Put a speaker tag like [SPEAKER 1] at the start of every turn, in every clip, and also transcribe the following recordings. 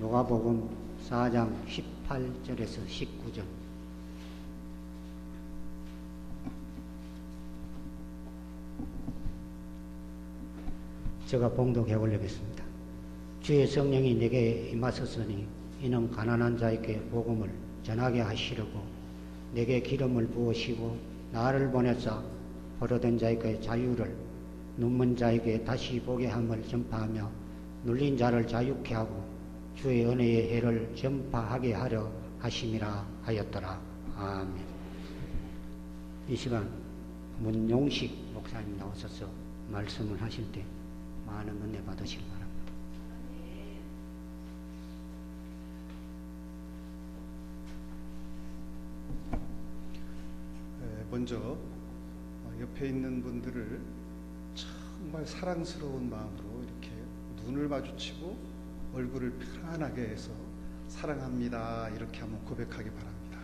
[SPEAKER 1] 누가복음 4장 18절에서 19절. 제가 봉독해 올리겠습니다. 주의 성령이 내게 임하셨으니 이는 가난한 자에게 복음을 전하게 하시려고 내게 기름을 부으시고 나를 보내사 포로된 자에게 자유를, 눈먼 자에게 다시 보게 함을 전파하며 눌린 자를 자유케 하고 주의 은혜의 해를 전파하게 하려 하심이라 하였더라. 아멘. 이 시간 문용식 목사님 나오셔서 말씀을 하실 때 많은 은혜 받으시기 바랍니다.
[SPEAKER 2] 먼저 옆에 있는 분들을 정말 사랑스러운 마음으로 이렇게 눈을 마주치고 얼굴을 편안하게 해서 사랑합니다 이렇게 한번 고백하기 바랍니다.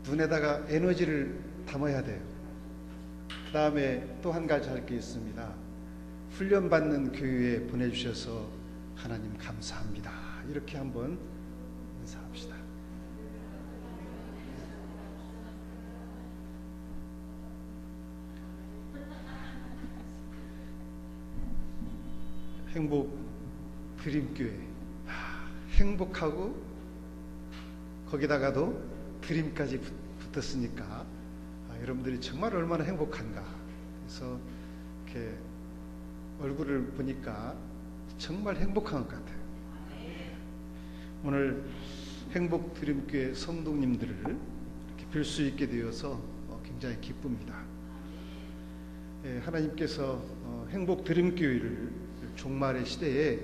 [SPEAKER 2] 눈에다가 에너지를 담아야 돼요. 그 다음에 또 한 가지 할 게 있습니다. 훈련받는 교회에 보내주셔서 하나님 감사합니다 이렇게 한번 인사합시다. 행복 드림교회, 행복하고 거기다가도 드림까지 붙었으니까 여러분들이 정말 얼마나 행복한가. 그래서 이렇게 얼굴을 보니까 정말 행복한 것 같아요. 오늘 행복 드림교회 성도님들을 이렇게 뵐 수 있게 되어서 굉장히 기쁩니다. 하나님께서 행복 드림교회를 종말의 시대에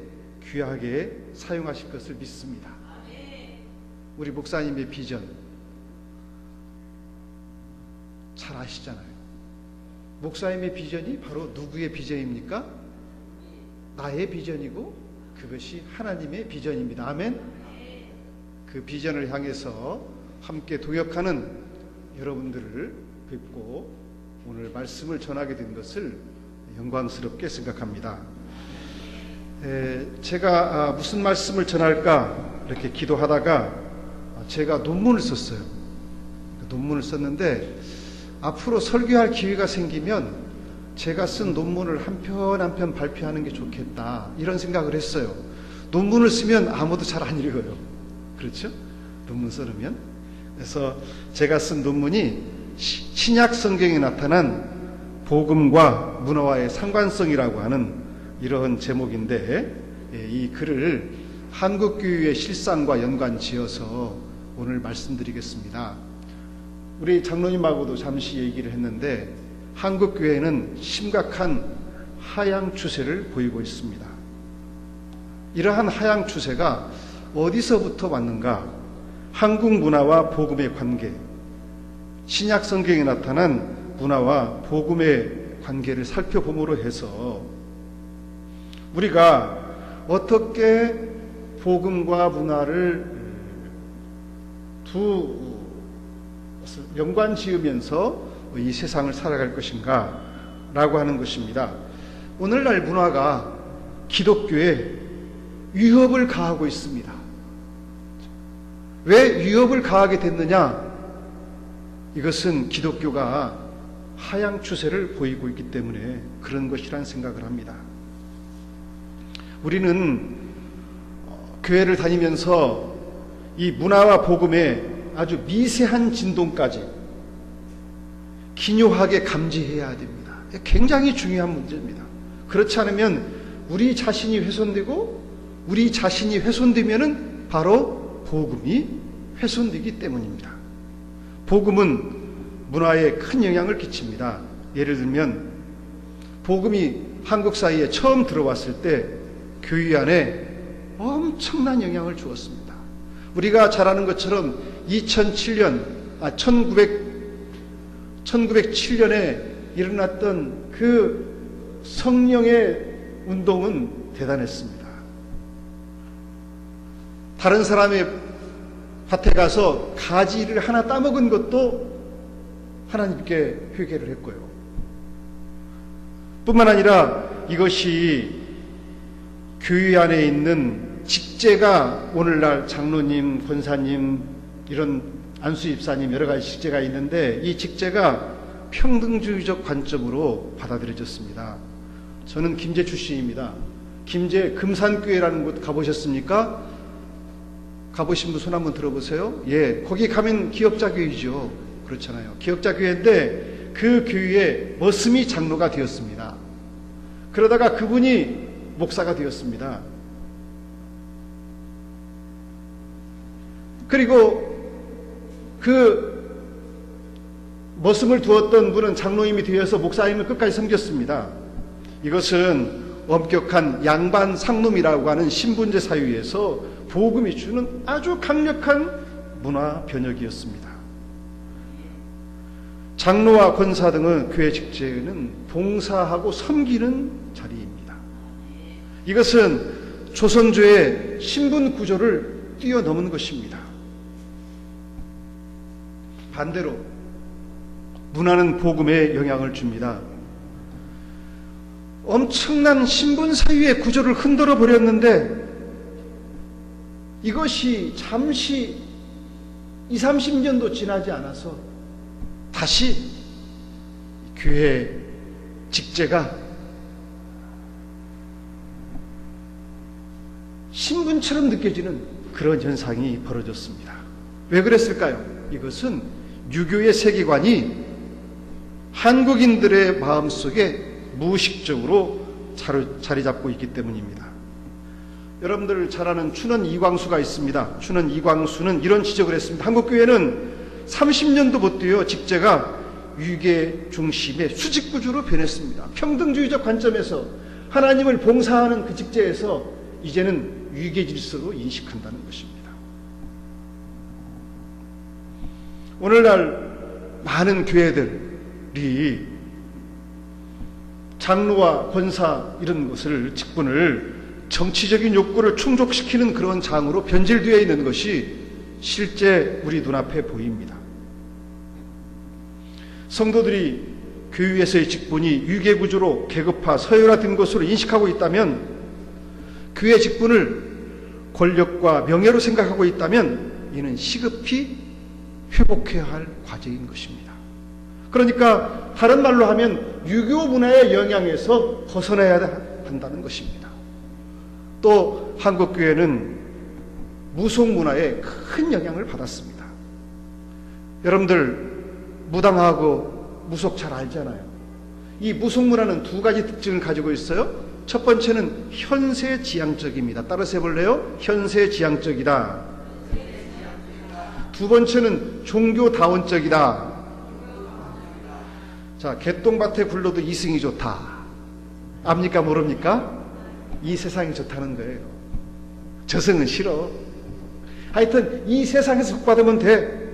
[SPEAKER 2] 귀하게 사용하실 것을 믿습니다. 우리 목사님의 비전 잘 아시잖아요. 목사님의 비전이 바로 누구의 비전입니까? 나의 비전이고 그것이 하나님의 비전입니다. 아멘. 그 비전을 향해서 함께 도역하는 여러분들을 뵙고 오늘 말씀을 전하게 된 것을 영광스럽게 생각합니다. 제가 무슨 말씀을 전할까 이렇게 기도하다가 제가 논문을 썼어요. 논문을 썼는데 앞으로 설교할 기회가 생기면 제가 쓴 논문을 한 편 한 편 발표하는 게 좋겠다 이런 생각을 했어요. 논문을 쓰면 아무도 잘 안 읽어요. 그렇죠? 논문 써놓으면. 그래서 제가 쓴 논문이 신약 성경에 나타난 복음과 문화와의 상관성이라고 하는 이러한 제목인데 이 글을 한국교회의 실상과 연관 지어서 오늘 말씀드리겠습니다. 우리 장로님하고도 잠시 얘기를 했는데 한국교회는 심각한 하향 추세를 보이고 있습니다. 이러한 하향 추세가 어디서부터 왔는가? 한국 문화와 복음의 관계, 신약 성경에 나타난 문화와 복음의 관계를 살펴봄으로 해서 우리가 어떻게 복음과 문화를 두 연관 지으면서 이 세상을 살아갈 것인가 라고 하는 것입니다. 오늘날 문화가 기독교에 위협을 가하고 있습니다. 왜 위협을 가하게 됐느냐? 이것은 기독교가 하향 추세를 보이고 있기 때문에 그런 것이란 생각을 합니다. 우리는 교회를 다니면서 이 문화와 복음의 아주 미세한 진동까지 기묘하게 감지해야 됩니다. 굉장히 중요한 문제입니다. 그렇지 않으면 우리 자신이 훼손되고 우리 자신이 훼손되면은 바로 복음이 훼손되기 때문입니다. 복음은 문화에 큰 영향을 끼칩니다. 예를 들면 복음이 한국 사회에 처음 들어왔을 때 교회 안에 엄청난 영향을 주었습니다. 우리가 잘 아는 것처럼 1907년에 일어났던 그 성령의 운동은 대단했습니다. 다른 사람의 밭에 가서 가지를 하나 따먹은 것도 하나님께 회개를 했고요. 뿐만 아니라 이것이 교회 안에 있는 직제가 오늘날 장로님, 권사님, 이런 안수입사님 여러 가지 직제가 있는데 이 직제가 평등주의적 관점으로 받아들여졌습니다. 저는 김제 출신입니다. 김제 금산교회라는 곳 가보셨습니까? 가보신 분 손 한번 들어보세요. 예, 거기 가면 기역자교회죠. 그렇잖아요. 기역자교회인데 그 교회에 머슴이 장로가 되었습니다. 그러다가 그분이 목사가 되었습니다. 그리고 그 머슴을 두었던 분은 장로님이 되어서 목사님을 끝까지 섬겼습니다. 이것은 엄격한 양반 상놈이라고 하는 신분제 사회에서 복음이 주는 아주 강력한 문화 변혁이었습니다. 장로와 권사 등은 교회 직제는 봉사하고 섬기는 자리입니다. 이것은 조선조의 신분 구조를 뛰어넘은 것입니다. 반대로 문화는 복음에 영향을 줍니다. 엄청난 신분 사회의 구조를 흔들어 버렸는데 이것이 잠시 20, 30년도 지나지 않아서 다시 교회 직제가 신분처럼 느껴지는 그런 현상이 벌어졌습니다. 왜 그랬을까요? 이것은 유교의 세계관이 한국인들의 마음속에 무의식적으로 자리 잡고 있기 때문입니다. 여러분들 잘 아는 춘원 이광수가 있습니다. 춘원 이광수는 이런 지적을 했습니다. 한국교회는 30년도 못 되어 직제가 유계 중심의 수직구조로 변했습니다. 평등주의적 관점에서 하나님을 봉사하는 그 직제에서 이제는 유계 질서로 인식한다는 것입니다. 오늘날 많은 교회들이 장로와 권사 이런 것을 직분을 정치적인 욕구를 충족시키는 그런 장으로 변질되어 있는 것이 실제 우리 눈앞에 보입니다. 성도들이 교회에서의 직분이 유계구조로 계급화, 서열화된 것으로 인식하고 있다면, 교회 직분을 권력과 명예로 생각하고 있다면 이는 시급히 회복해야 할 과제인 것입니다. 그러니까 다른 말로 하면 유교 문화의 영향에서 벗어나야 한다는 것입니다. 또 한국교회는 무속 문화에 큰 영향을 받았습니다. 여러분들 무당하고 무속 잘 알잖아요. 이 무속 문화는 두 가지 특징을 가지고 있어요. 첫 번째는 현세지향적입니다. 따라서 해볼래요? 현세지향적이다. 두 번째는 종교다원적이다. 자, 개똥밭에 굴러도 이승이 좋다. 압니까 모릅니까? 이 세상이 좋다는 거예요. 저승은 싫어. 하여튼 이 세상에서 복받으면 돼.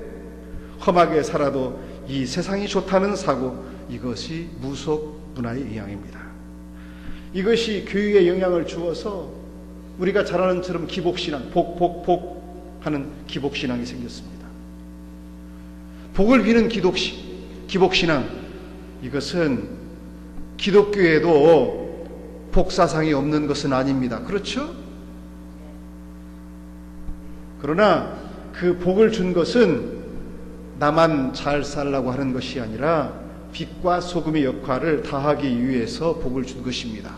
[SPEAKER 2] 험하게 살아도 이 세상이 좋다는 사고, 이것이 무속 문화의 영향입니다. 이것이 교육에 영향을 주어서 우리가 잘 아는 처럼 기복신앙, 복 하는 기복신앙이 생겼습니다. 복을 비는 기복신앙, 이것은 기독교에도 복사상이 없는 것은 아닙니다. 그렇죠? 그러나 그 복을 준 것은 나만 잘 살라고 하는 것이 아니라 빛과 소금의 역할을 다하기 위해서 복을 준 것입니다.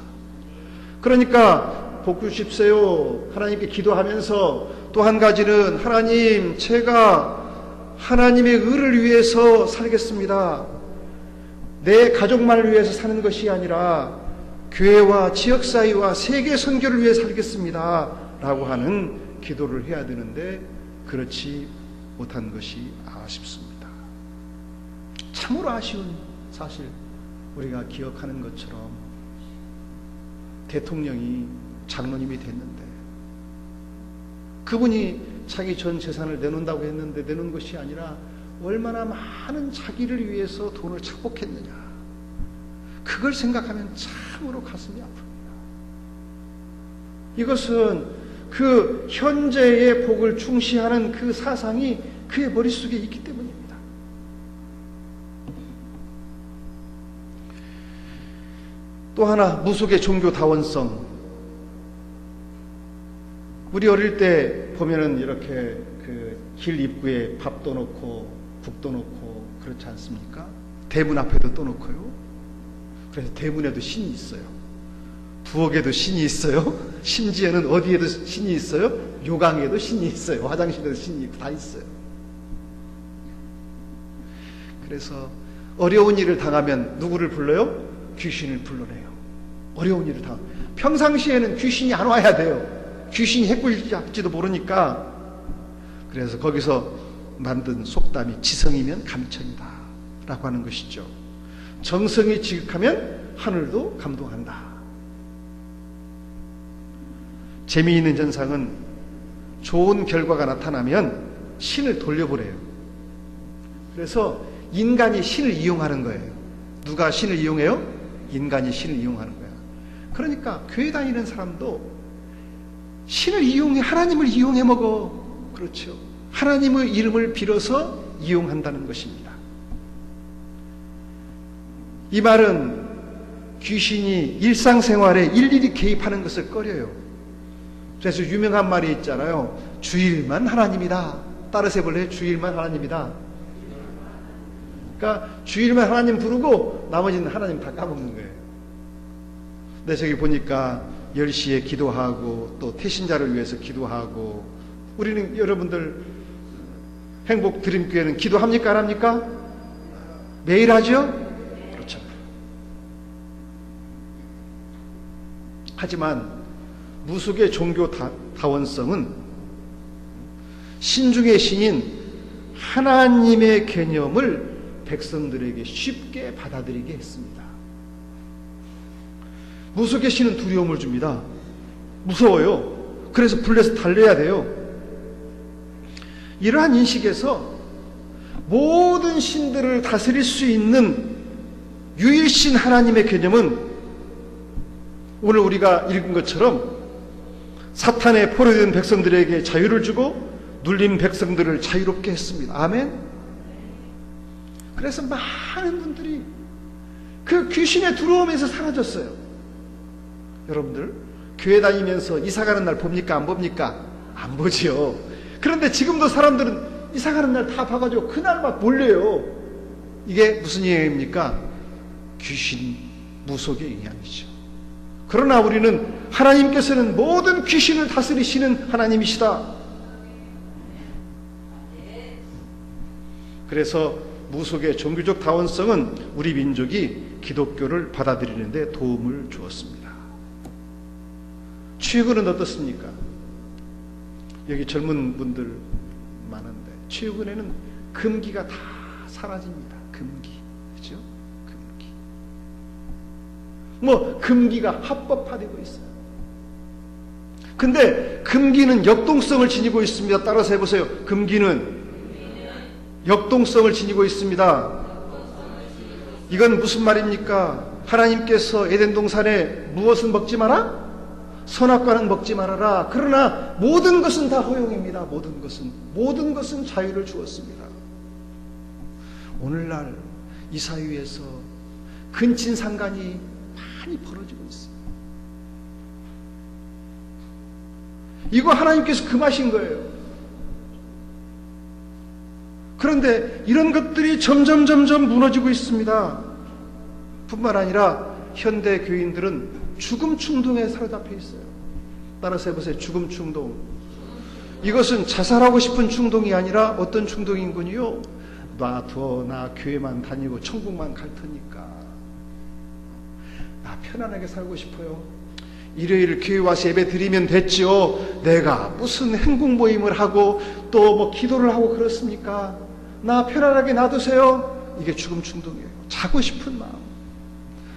[SPEAKER 2] 그러니까 복 주십시오. 하나님께 기도하면서 또 한 가지는, 하나님, 제가 하나님의 의를 위해서 살겠습니다. 내 가족만을 위해서 사는 것이 아니라 교회와 지역사회와 세계 선교를 위해 살겠습니다 라고 하는 기도를 해야 되는데 그렇지 못한 것이 아쉽습니다. 참으로 아쉬운 사실, 우리가 기억하는 것처럼 대통령이 장로님이 됐는데 그분이 자기 전 재산을 내놓는다고 했는데 내놓은 것이 아니라 얼마나 많은 자기를 위해서 돈을 착복했느냐, 그걸 생각하면 참으로 가슴이 아픕니다. 이것은 그 현재의 복을 중시하는 그 사상이 그의 머릿속에 있기 때문입니다. 또 하나, 무속의 종교다원성. 우리 어릴 때 보면은 이렇게 그 길 입구에 밥도 놓고 국도 놓고 그렇지 않습니까? 대문 앞에도 또 놓고요. 그래서 대문에도 신이 있어요. 부엌에도 신이 있어요. 심지어는 어디에도 신이 있어요. 요강에도 신이 있어요. 화장실에도 신이 있고 다 있어요. 그래서 어려운 일을 당하면 누구를 불러요? 귀신을 불러내요. 어려운 일을 당하면. 평상시에는 귀신이 안 와야 돼요. 귀신이 해꿀지도 모르니까. 그래서 거기서 만든 속담이 지성이면 감천이다 라고 하는 것이죠. 정성이 지극하면 하늘도 감동한다. 재미있는 현상은 좋은 결과가 나타나면 신을 돌려보래요. 그래서 인간이 신을 이용하는 거예요. 누가 신을 이용해요? 인간이 신을 이용하는 거야. 그러니까 교회 다니는 사람도 신을 이용해, 하나님을 이용해 먹어. 그렇죠. 하나님의 이름을 빌어서 이용한다는 것입니다. 이 말은 귀신이 일상생활에 일일이 개입하는 것을 꺼려요. 그래서 유명한 말이 있잖아요. 주일만 하나님이다. 따라서 해볼래요? 주일만 하나님이다. 그러니까 주일만 하나님 부르고 나머지는 하나님 다 까먹는 거예요. 근데 저기 보니까 10시에 기도하고 또 태신자를 위해서 기도하고, 우리는 여러분들 행복 드림교회는 기도합니까? 안 합니까? 매일 하죠? 그렇죠. 하지만 무속의 종교다원성은 신중의 신인 하나님의 개념을 백성들에게 쉽게 받아들이게 했습니다. 무속의 신은 두려움을 줍니다. 무서워요. 그래서 불려서 달려야 돼요. 이러한 인식에서 모든 신들을 다스릴 수 있는 유일신 하나님의 개념은 오늘 우리가 읽은 것처럼 사탄에 포로된 백성들에게 자유를 주고 눌린 백성들을 자유롭게 했습니다. 아멘. 그래서 많은 분들이 그 귀신의 두려움에서 사라졌어요. 여러분들 교회 다니면서 이사가는 날 봅니까? 안 봅니까? 안 보지요. 그런데 지금도 사람들은 이사가는 날 다 봐가지고 그날 막 몰려요. 이게 무슨 영향입니까? 귀신, 무속의 영향이죠. 그러나 우리는 하나님께서는 모든 귀신을 다스리시는 하나님이시다. 그래서 무속의 종교적 다원성은 우리 민족이 기독교를 받아들이는 데 도움을 주었습니다. 최근은 어떻습니까? 여기 젊은 분들 많은데 최근에는 금기가 다 사라집니다. 금기. 그죠? 금기. 뭐 금기가 합법화되고 있어요. 근데 금기는 역동성을 지니고 있습니다. 따라서 해보세요. 금기는 역동성을 지니고 있습니다. 이건 무슨 말입니까? 하나님께서 에덴 동산에 무엇은 먹지 마라? 선악과는 먹지 말아라. 그러나 모든 것은 다 허용입니다. 모든 것은 자유를 주었습니다. 오늘날 이 사회에서 근친상간이 많이 벌어지고 있습니다. 이거 하나님께서 금하신 거예요. 그런데 이런 것들이 점점 무너지고 있습니다. 뿐만 아니라 현대 교인들은 죽음 충동에 사로잡혀 있어요. 따라서 해보세요. 죽음 충동. 이것은 자살하고 싶은 충동이 아니라 어떤 충동인군요. 놔둬, 나 교회만 다니고 천국만 갈 테니까. 나 편안하게 살고 싶어요. 일요일 교회 와서 예배 드리면 됐지요. 내가 무슨 행복 모임을 하고 또 뭐 기도를 하고 그렇습니까? 나 편안하게 놔두세요. 이게 죽음 충동이에요. 자고 싶은 마음,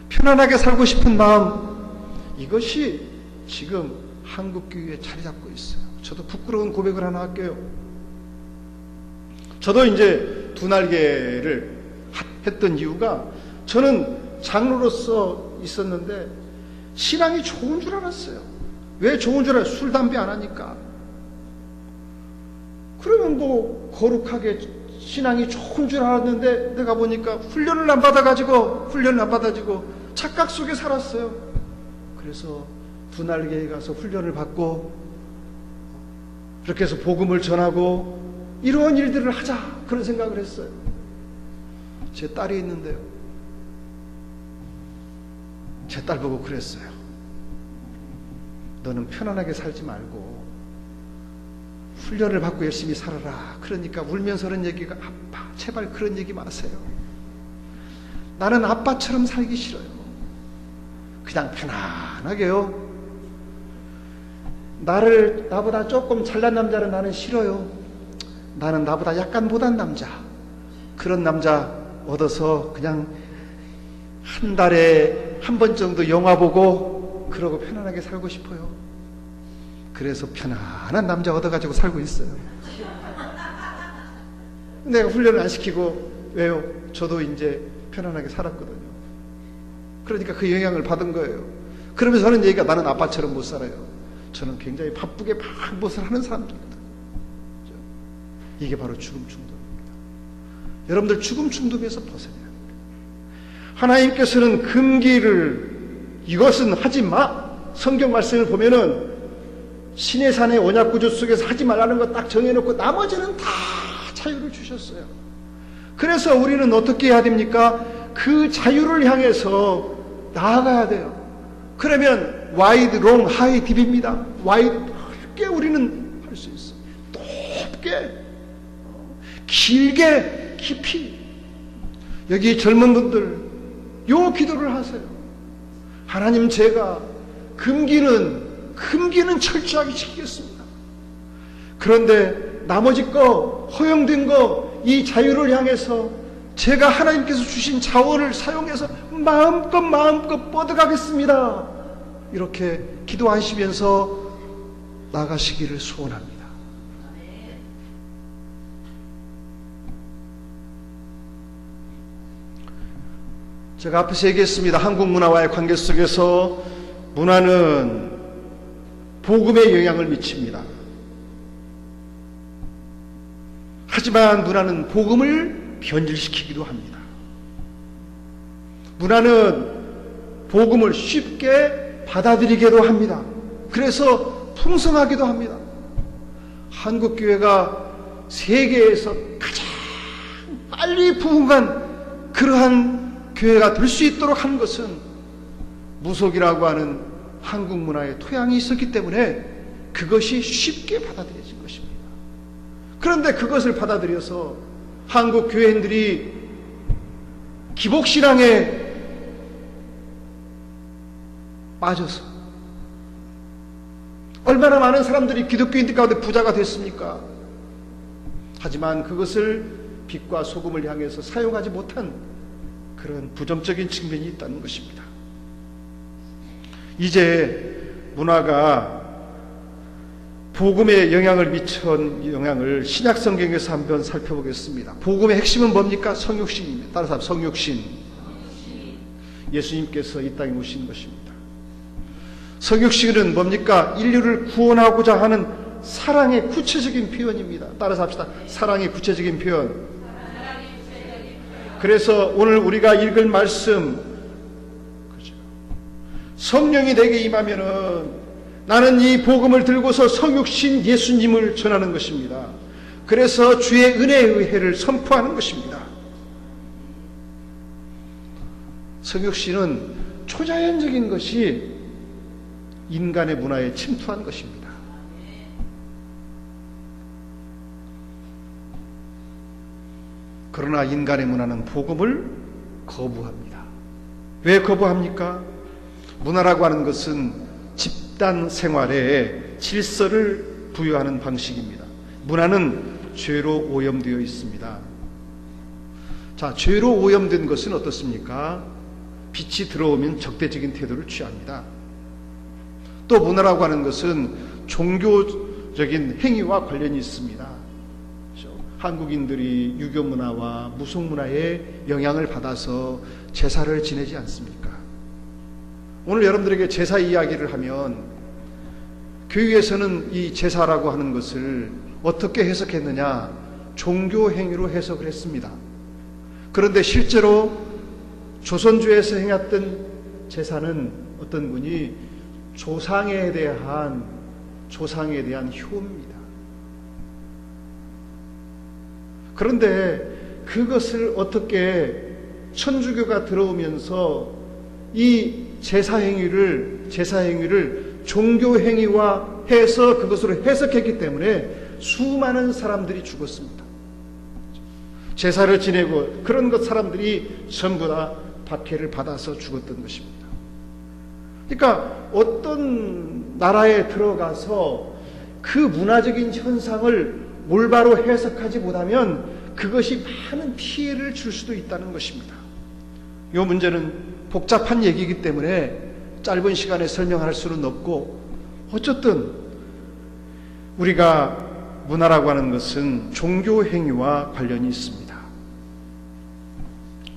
[SPEAKER 2] 편안하게 살고 싶은 마음, 이것이 지금 한국교회에 자리 잡고 있어요. 저도 부끄러운 고백을 하나 할게요. 저도 이제 두 날개를 했던 이유가, 저는 장로로서 있었는데 신앙이 좋은 줄 알았어요. 왜 좋은 줄 알아요? 술, 담배 안 하니까. 그러면 뭐 거룩하게 신앙이 좋은 줄 알았는데 내가 보니까 훈련을 안 받아가지고 착각 속에 살았어요. 그래서 분할교회에 가서 훈련을 받고 그렇게 해서 복음을 전하고 이러한 일들을 하자 그런 생각을 했어요. 제 딸이 있는데요. 제 딸 보고 그랬어요. 너는 편안하게 살지 말고 훈련을 받고 열심히 살아라. 그러니까 울면서 그런 얘기가 아빠 제발 그런 얘기 마세요. 나는 아빠처럼 살기 싫어요. 그냥 편안하게요. 나보다 조금 잘난 남자를 나는 싫어요. 나는 나보다 약간 못한 남자. 그런 남자 얻어서 그냥 한 달에 한 번 정도 영화 보고 그러고 편안하게 살고 싶어요. 그래서 편안한 남자 얻어가지고 살고 있어요. 내가 훈련을 안 시키고 왜요? 저도 이제 편안하게 살았거든요. 그러니까 그 영향을 받은 거예요. 그러면서 하는 얘기가 나는 아빠처럼 못 살아요. 저는 굉장히 바쁘게 막 무엇을 하는 사람들입니다. 이게 바로 죽음 중독입니다. 여러분들 죽음 중독에서 벗어나야 합니다. 하나님께서는 금기를 이것은 하지 마. 성경 말씀을 보면은 신의 산의 언약 구조 속에서 하지 말라는 거 딱 정해놓고 나머지는 다 자유를 주셨어요. 그래서 우리는 어떻게 해야 됩니까? 그 자유를 향해서 나아가야 돼요. 그러면 와이드, 롱, 하이, 딥입니다. 와이드 넓게 우리는 할 수 있어요. 높게, 길게, 깊이. 여기 젊은 분들 요 기도를 하세요. 하나님, 제가 금기는 철저하게 지키겠습니다. 그런데 나머지 거, 허용된 거, 이 자유를 향해서 제가 하나님께서 주신 자원을 사용해서 마음껏 뻗어가겠습니다. 이렇게 기도하시면서 나가시기를 소원합니다. 제가 앞에서 얘기했습니다. 한국 문화와의 관계 속에서 문화는 복음에 영향을 미칩니다. 하지만 문화는 복음을 변질시키기도 합니다. 문화는 복음을 쉽게 받아들이기도 합니다. 그래서 풍성하기도 합니다. 한국교회가 세계에서 가장 빨리 부흥한 그러한 교회가 될 수 있도록 한 것은 무속이라고 하는 한국 문화의 토양이 있었기 때문에 그것이 쉽게 받아들여진 것입니다. 그런데 그것을 받아들여서 한국 교회인들이 기복신앙에 빠져서 얼마나 많은 사람들이 기독교인들 가운데 부자가 됐습니까? 하지만 그것을 빛과 소금을 향해서 사용하지 못한 그런 부정적인 측면이 있다는 것입니다. 이제 문화가 복음에 영향을 미친 영향을 신약 성경에서 한번 살펴보겠습니다. 복음의 핵심은 뭡니까? 성육신입니다. 따라서 성육신. 예수님께서 이 땅에 오신 것입니다. 성육신은 뭡니까? 인류를 구원하고자 하는 사랑의 구체적인 표현입니다. 따라서 합시다. 사랑의 구체적인 표현. 그래서 오늘 우리가 읽을 말씀, 성령이 내게 임하면은 나는 이 복음을 들고서 성육신 예수님을 전하는 것입니다. 그래서 주의 은혜의 해를 선포하는 것입니다. 성육신은 초자연적인 것이 인간의 문화에 침투한 것입니다. 그러나 인간의 문화는 복음을 거부합니다. 왜 거부합니까? 문화라고 하는 것은 집단 생활에 질서를 부여하는 방식입니다. 문화는 죄로 오염되어 있습니다. 자, 죄로 오염된 것은 어떻습니까? 빛이 들어오면 적대적인 태도를 취합니다. 또 문화라고 하는 것은 종교적인 행위와 관련이 있습니다. 한국인들이 유교 문화와 무속 문화에 영향을 받아서 제사를 지내지 않습니까? 오늘 여러분들에게 제사 이야기를 하면 교회에서는 이 제사라고 하는 것을 어떻게 해석했느냐? 종교 행위로 해석을 했습니다. 그런데 실제로 조선주에서 행했던 제사는 어떤 분이 조상에 대한 효입니다. 그런데 그것을 어떻게 천주교가 들어오면서 이 제사행위를 종교행위화 해서 그것으로 해석했기 때문에 수많은 사람들이 죽었습니다. 제사를 지내고 그런 것 사람들이 전부 다 박해를 받아서 죽었던 것입니다. 그러니까 어떤 나라에 들어가서 그 문화적인 현상을 올바로 해석하지 못하면 그것이 많은 피해를 줄 수도 있다는 것입니다. 이 문제는 복잡한 얘기이기 때문에 짧은 시간에 설명할 수는 없고, 어쨌든 우리가 문화라고 하는 것은 종교 행위와 관련이 있습니다.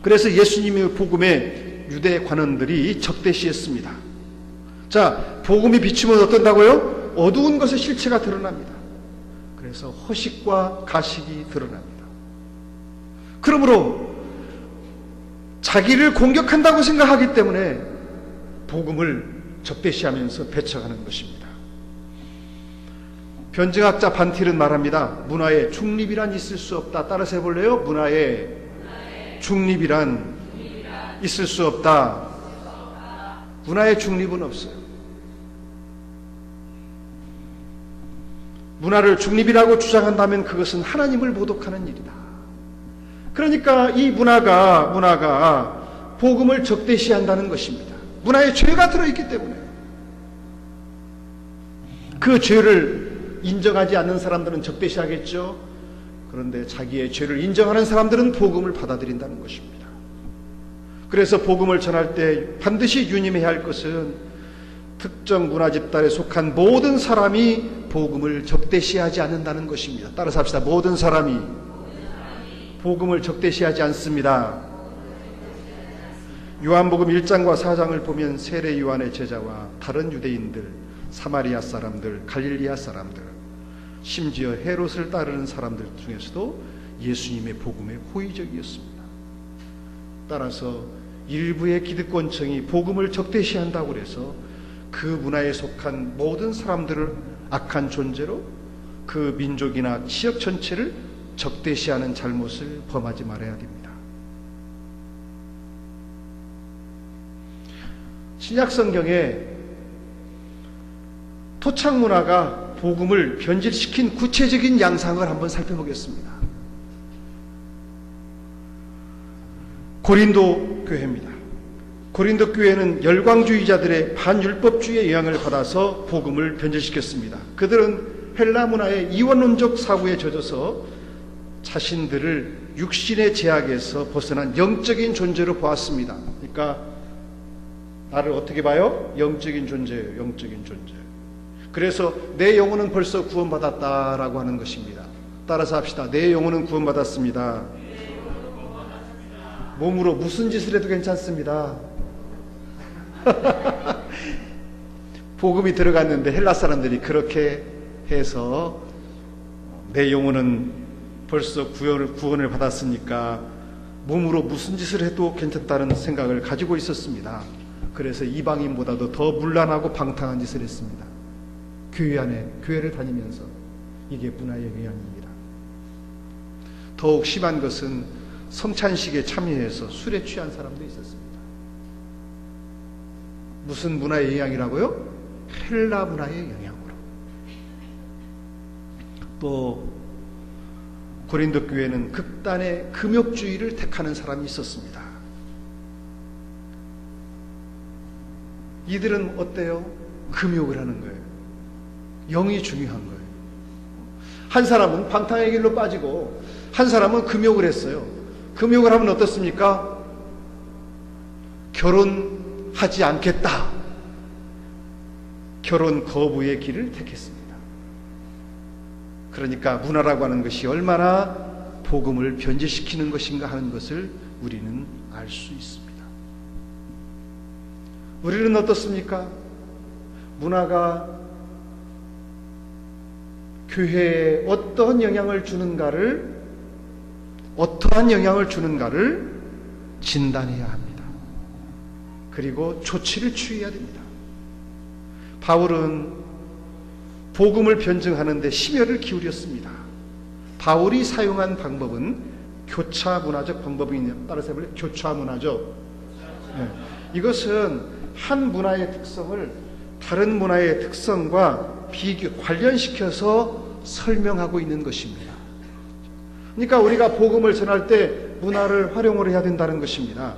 [SPEAKER 2] 그래서 예수님의 복음에 유대 관원들이 적대시했습니다. 자, 복음이 비추면 어떤다고요? 어두운 것의 실체가 드러납니다. 그래서 허식과 가식이 드러납니다. 그러므로 자기를 공격한다고 생각하기 때문에 복음을 적대시하면서 배척하는 것입니다. 변증학자 반틸은 말합니다. 문화에 중립이란 있을 수 없다. 따라서 해볼래요? 문화에 중립이란 있을 수 없다. 문화의 중립은 없어요. 문화를 중립이라고 주장한다면 그것은 하나님을 모독하는 일이다. 그러니까 이 문화가 복음을 적대시한다는 것입니다. 문화에 죄가 들어있기 때문에. 그 죄를 인정하지 않는 사람들은 적대시하겠죠. 그런데 자기의 죄를 인정하는 사람들은 복음을 받아들인다는 것입니다. 그래서 복음을 전할 때 반드시 유념해야 할 것은 특정 문화 집단에 속한 모든 사람이 복음을 적대시하지 않는다는 것입니다. 따라서 합시다. 모든 사람이 복음을 적대시하지 않습니다. 요한복음 1장과 4장을 보면 세례 요한의 제자와 다른 유대인들, 사마리아 사람들, 갈릴리아 사람들, 심지어 헤롯을 따르는 사람들 중에서도 예수님의 복음에 호의적이었습니다. 따라서 일부의 기득권층이 복음을 적대시한다고 해서 그 문화에 속한 모든 사람들을 악한 존재로 그 민족이나 지역 전체를 적대시하는 잘못을 범하지 말아야 됩니다. 신약 성경에 토착 문화가 복음을 변질시킨 구체적인 양상을 한번 살펴보겠습니다. 고린도 교회입니다. 고린도 교회는 열광주의자들의 반율법주의의 영향을 받아서 복음을 변질시켰습니다. 그들은 헬라 문화의 이원론적 사고에 젖어서 자신들을 육신의 제약에서 벗어난 영적인 존재로 보았습니다. 그러니까 나를 어떻게 봐요? 영적인 존재예요. 영적인 존재. 그래서 내 영혼은 벌써 구원받았다라고 하는 것입니다. 따라서 합시다. 내 영혼은 구원받았습니다. 몸으로 무슨 짓을 해도 괜찮습니다. 복음이 들어갔는데 헬라 사람들이 그렇게 해서 내 영혼은 벌써 구원을 받았으니까 몸으로 무슨 짓을 해도 괜찮다는 생각을 가지고 있었습니다. 그래서 이방인보다도 더 문란하고 방탕한 짓을 했습니다. 교회 안에, 교회를 다니면서. 이게 문화의 영향입니다. 더욱 심한 것은 성찬식에 참여해서 술에 취한 사람도 있었습니다. 무슨 문화의 영향이라고요? 헬라 문화의 영향으로. 또 고린도 교회는 극단의 금욕주의를 택하는 사람이 있었습니다. 이들은 어때요? 금욕을 하는 거예요. 영이 중요한 거예요. 한 사람은 방탕의 길로 빠지고 한 사람은 금욕을 했어요. 금욕을 하면 어떻습니까? 결혼하지 않겠다. 결혼 거부의 길을 택했습니다. 그러니까 문화라고 하는 것이 얼마나 복음을 변질시키는 것인가 하는 것을 우리는 알 수 있습니다. 우리는 어떻습니까? 문화가 교회에 어떠한 영향을 주는가를, 어떠한 영향을 주는가를 진단해야 합니다. 그리고 조치를 취해야 됩니다. 바울은 복음을 변증하는 데 심혈을 기울였습니다. 바울이 사용한 방법은 교차 문화적 방법이냐, 따라서 해볼래요? 교차 문화죠. 네. 이것은 한 문화의 특성을 다른 문화의 특성과 관련시켜서 설명하고 있는 것입니다. 그러니까 우리가 복음을 전할 때 문화를 활용을 해야 된다는 것입니다.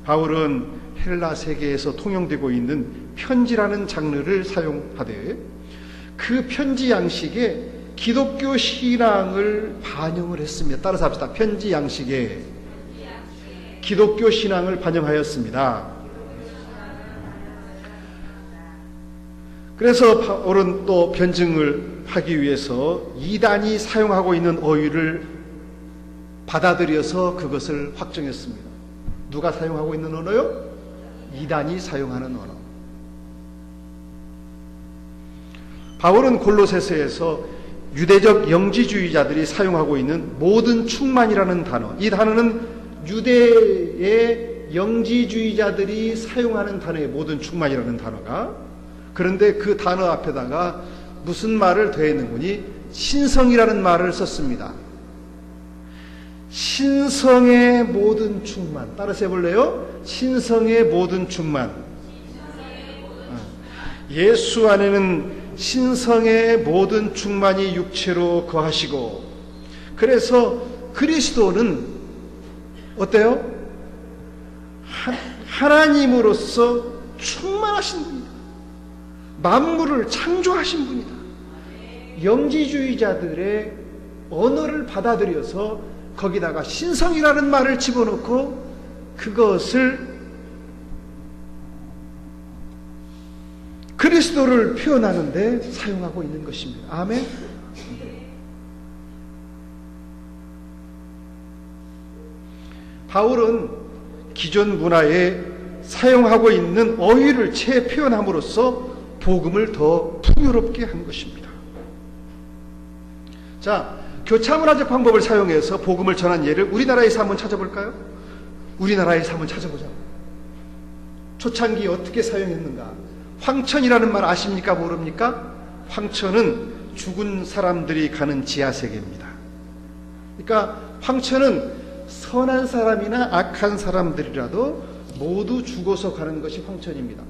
[SPEAKER 2] 바울은 헬라 세계에서 통용되고 있는 편지라는 장르를 사용하되 그 편지 양식에 기독교 신앙을 반영을 했습니다. 따라서 합시다. 편지 양식에 기독교 신앙을 반영하였습니다. 그래서 바울은 또 변증을 하기 위해서 이단이 사용하고 있는 어휘를 받아들여서 그것을 확정했습니다. 누가 사용하고 있는 언어요? 이단이 사용하는 언어. 바울은 골로새서에서 유대적 영지주의자들이 사용하고 있는 모든 충만이라는 단어, 이 단어는 유대의 영지주의자들이 사용하는 단어의 모든 충만이라는 단어가, 그런데 그 단어 앞에다가 무슨 말을 더했는 거니? 신성이라는 말을 썼습니다. 신성의 모든 충만. 따라서 해볼래요? 신성의 모든 충만. 예수 안에는 신성의 모든 충만이 육체로 거하시고, 그래서 그리스도는 어때요? 하나님으로서 충만하신 분이다. 만물을 창조하신 분이다. 영지주의자들의 언어를 받아들여서 거기다가 신성이라는 말을 집어넣고 그것을 그리스도를 표현하는데 사용하고 있는 것입니다. 아멘. 바울은 기존 문화에 사용하고 있는 어휘를 재표현함으로써 복음을 더 풍요롭게 한 것입니다. 자, 교차문화적 방법을 사용해서 복음을 전한 예를 우리나라에서 한번 찾아볼까요? 우리나라에서 한번 찾아보자. 초창기 어떻게 사용했는가? 황천이라는 말 아십니까? 모릅니까? 황천은 죽은 사람들이 가는 지하세계입니다. 그러니까 황천은 선한 사람이나 악한 사람들이라도 모두 죽어서 가는 것이 황천입니다.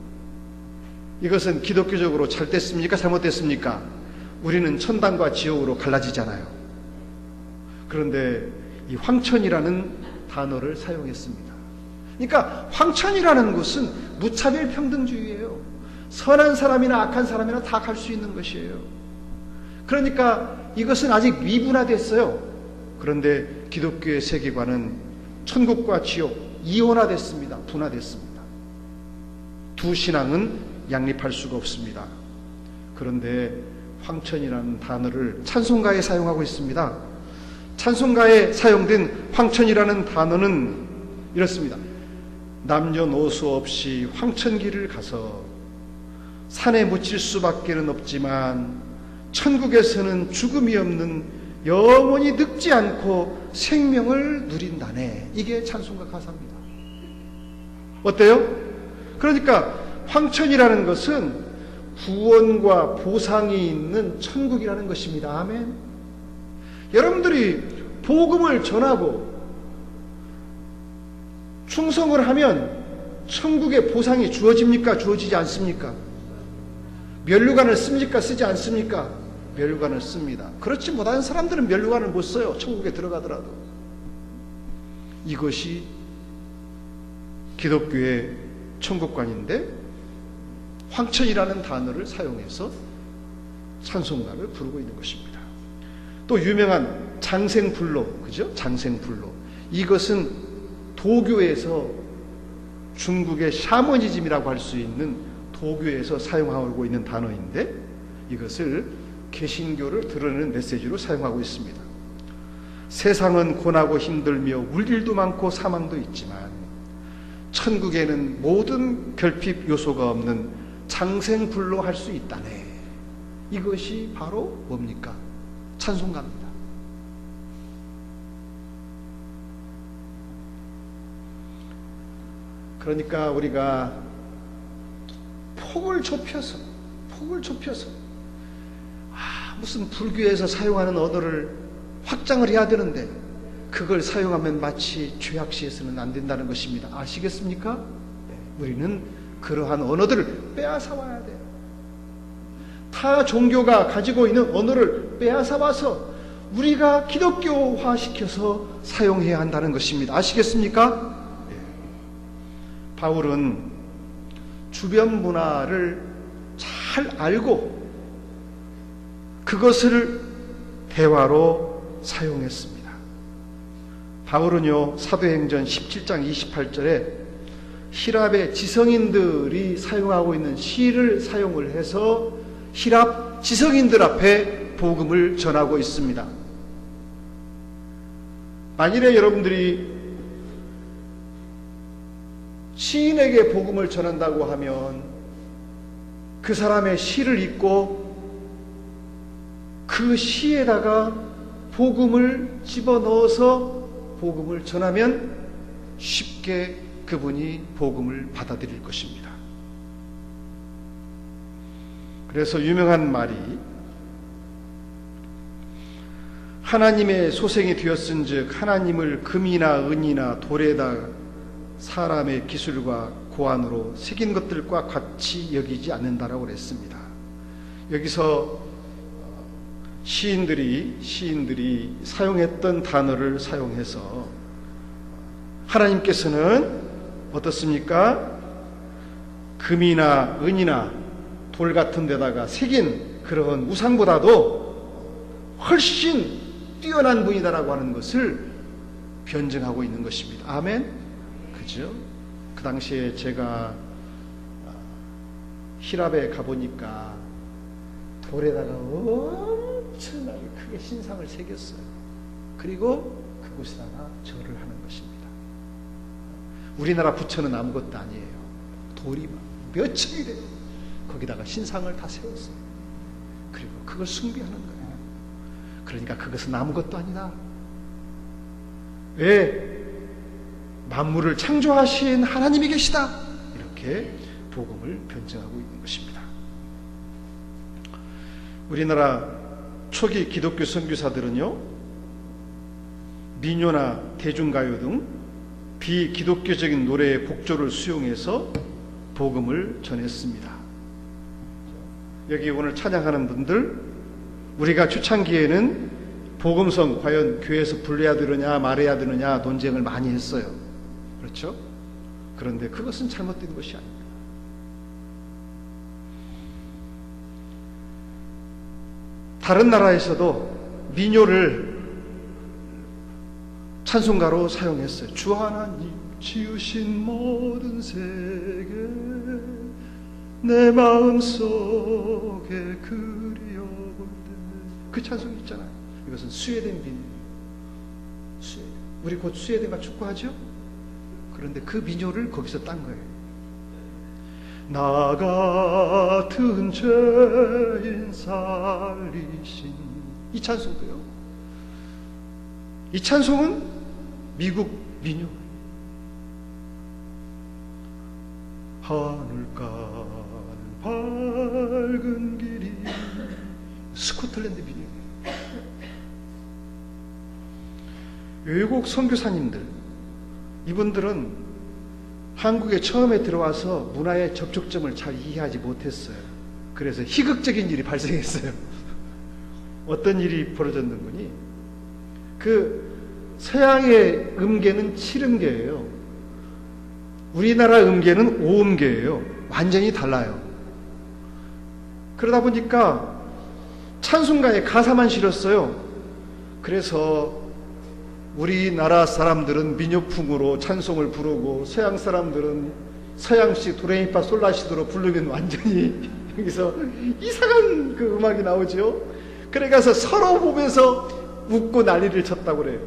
[SPEAKER 2] 이것은 기독교적으로 잘 됐습니까? 잘못됐습니까? 우리는 천당과 지옥으로 갈라지잖아요. 그런데 이 황천이라는 단어를 사용했습니다. 그러니까 황천이라는 것은 무차별 평등주의예요. 선한 사람이나 악한 사람이나 다 갈 수 있는 것이에요. 그러니까 이것은 아직 미분화됐어요. 그런데 기독교의 세계관은 천국과 지옥 이원화됐습니다. 분화됐습니다. 두 신앙은 양립할 수가 없습니다. 그런데 황천이라는 단어를 찬송가에 사용하고 있습니다. 찬송가에 사용된 황천이라는 단어는 이렇습니다. 남녀노소 없이 황천길을 가서 산에 묻힐 수밖에는 없지만 천국에서는 죽음이 없는 영원히 늙지 않고 생명을 누린다네. 이게 찬송가 가사입니다. 어때요? 그러니까 황천이라는 것은 구원과 보상이 있는 천국이라는 것입니다. 아멘. 여러분들이 복음을 전하고 충성을 하면 천국의 보상이 주어집니까? 주어지지 않습니까? 면류관을 씁니까? 쓰지 않습니까? 면류관을 씁니다. 그렇지 못한 사람들은 면류관을 못 써요. 천국에 들어가더라도. 이것이 기독교의 천국관인데 황천이라는 단어를 사용해서 찬송가를 부르고 있는 것입니다. 또 유명한 장생불로, 그죠? 장생불로. 이것은 도교에서 중국의 샤머니즘이라고 할 수 있는 도교에서 사용하고 있는 단어인데 이것을 개신교를 드러내는 메시지로 사용하고 있습니다. 세상은 고나고 힘들며 울 일도 많고 사망도 있지만 천국에는 모든 결핍 요소가 없는 장생불로 할 수 있다네. 이것이 바로 뭡니까? 찬송가입니다. 그러니까 우리가 폭을 좁혀서 무슨 불교에서 사용하는 언어를 확장을 해야 되는데 그걸 사용하면 마치 죄악시에서는 안 된다는 것입니다. 아시겠습니까? 네, 우리는 그러한 언어들을 빼앗아 와야 돼요. 타 종교가 가지고 있는 언어를 빼앗아 와서 우리가 기독교화시켜서 사용해야 한다는 것입니다. 아시겠습니까? 네. 바울은 주변 문화를 잘 알고 그것을 대화로 사용했습니다. 바울은요, 사도행전 17장 28절에 히랍의 지성인들이 사용하고 있는 시를 사용을 해서 히랍 지성인들 앞에 복음을 전하고 있습니다. 만일에 여러분들이 시인에게 복음을 전한다고 하면 그 사람의 시를 읽고 그 시에다가 복음을 집어넣어서 복음을 전하면 쉽게 그분이 복음을 받아들일 것입니다. 그래서 유명한 말이 하나님의 소생이 되었은즉 하나님을 금이나 은이나 돌에다 사람의 기술과 고안으로 새긴 것들과 같이 여기지 않는다라고 그랬습니다. 여기서 시인들이 사용했던 단어를 사용해서 하나님께서는 어떻습니까? 금이나 은이나 돌 같은 데다가 새긴 그런 우상보다도 훨씬 뛰어난 분이다라고 하는 것을 변증하고 있는 것입니다. 아멘? 그죠? 그 당시에 제가 히랍에 가보니까 돌에다가 엄청나게 크게 신상을 새겼어요. 그리고 그곳에다가 절을 하는 것입니다. 우리나라 부처는 아무것도 아니에요. 돌이 몇 층이 돼요. 거기다가 신상을 다 세웠어요. 그리고 그걸 숭배하는 거예요. 그러니까 그것은 아무것도 아니다. 왜? 만물을 창조하신 하나님이 계시다. 이렇게 복음을 변증하고 있는 것입니다. 우리나라 초기 기독교 선교사들은요, 민요나 대중가요 등 비기독교적인 노래의 곡조를 수용해서 복음을 전했습니다. 여기 오늘 찬양하는 분들, 우리가 초창기에는 복음성 과연 교회에서 불러야 되느냐 말해야 되느냐 논쟁을 많이 했어요. 그렇죠? 그런데 그것은 잘못된 것이 아닙니다. 다른 나라에서도 민요를 찬송가로 사용했어요. 주 하나님 지으신 모든 세계 내 마음속에 그리워볼 때 그 찬송이 있잖아요. 이것은 스웨덴 민요. 우리 곧 스웨덴과 축구하죠? 그런데 그 민요를 거기서 딴 거예요. 나 같은 죄인 살리신 이 찬송도요. 이 찬송은 미국 민요. 하늘가는 밝은 길이 스코틀랜드 민요. 외국 선교사님들, 이분들은 한국에 처음에 들어와서 문화의 접촉점을 잘 이해하지 못했어요. 그래서 희극적인 일이 발생했어요. 어떤 일이 벌어졌는구니, 그 서양의 음계는 7음계예요. 우리나라 음계는 5음계예요. 완전히 달라요. 그러다 보니까 찬송가에 가사만 실었어요. 그래서 우리나라 사람들은 민요풍으로 찬송을 부르고 서양 사람들은 서양식 도레미파 솔라시도로 부르면 완전히 여기서 이상한 그 음악이 나오죠. 그래서 서로 보면서 웃고 난리를 쳤다고 그래요.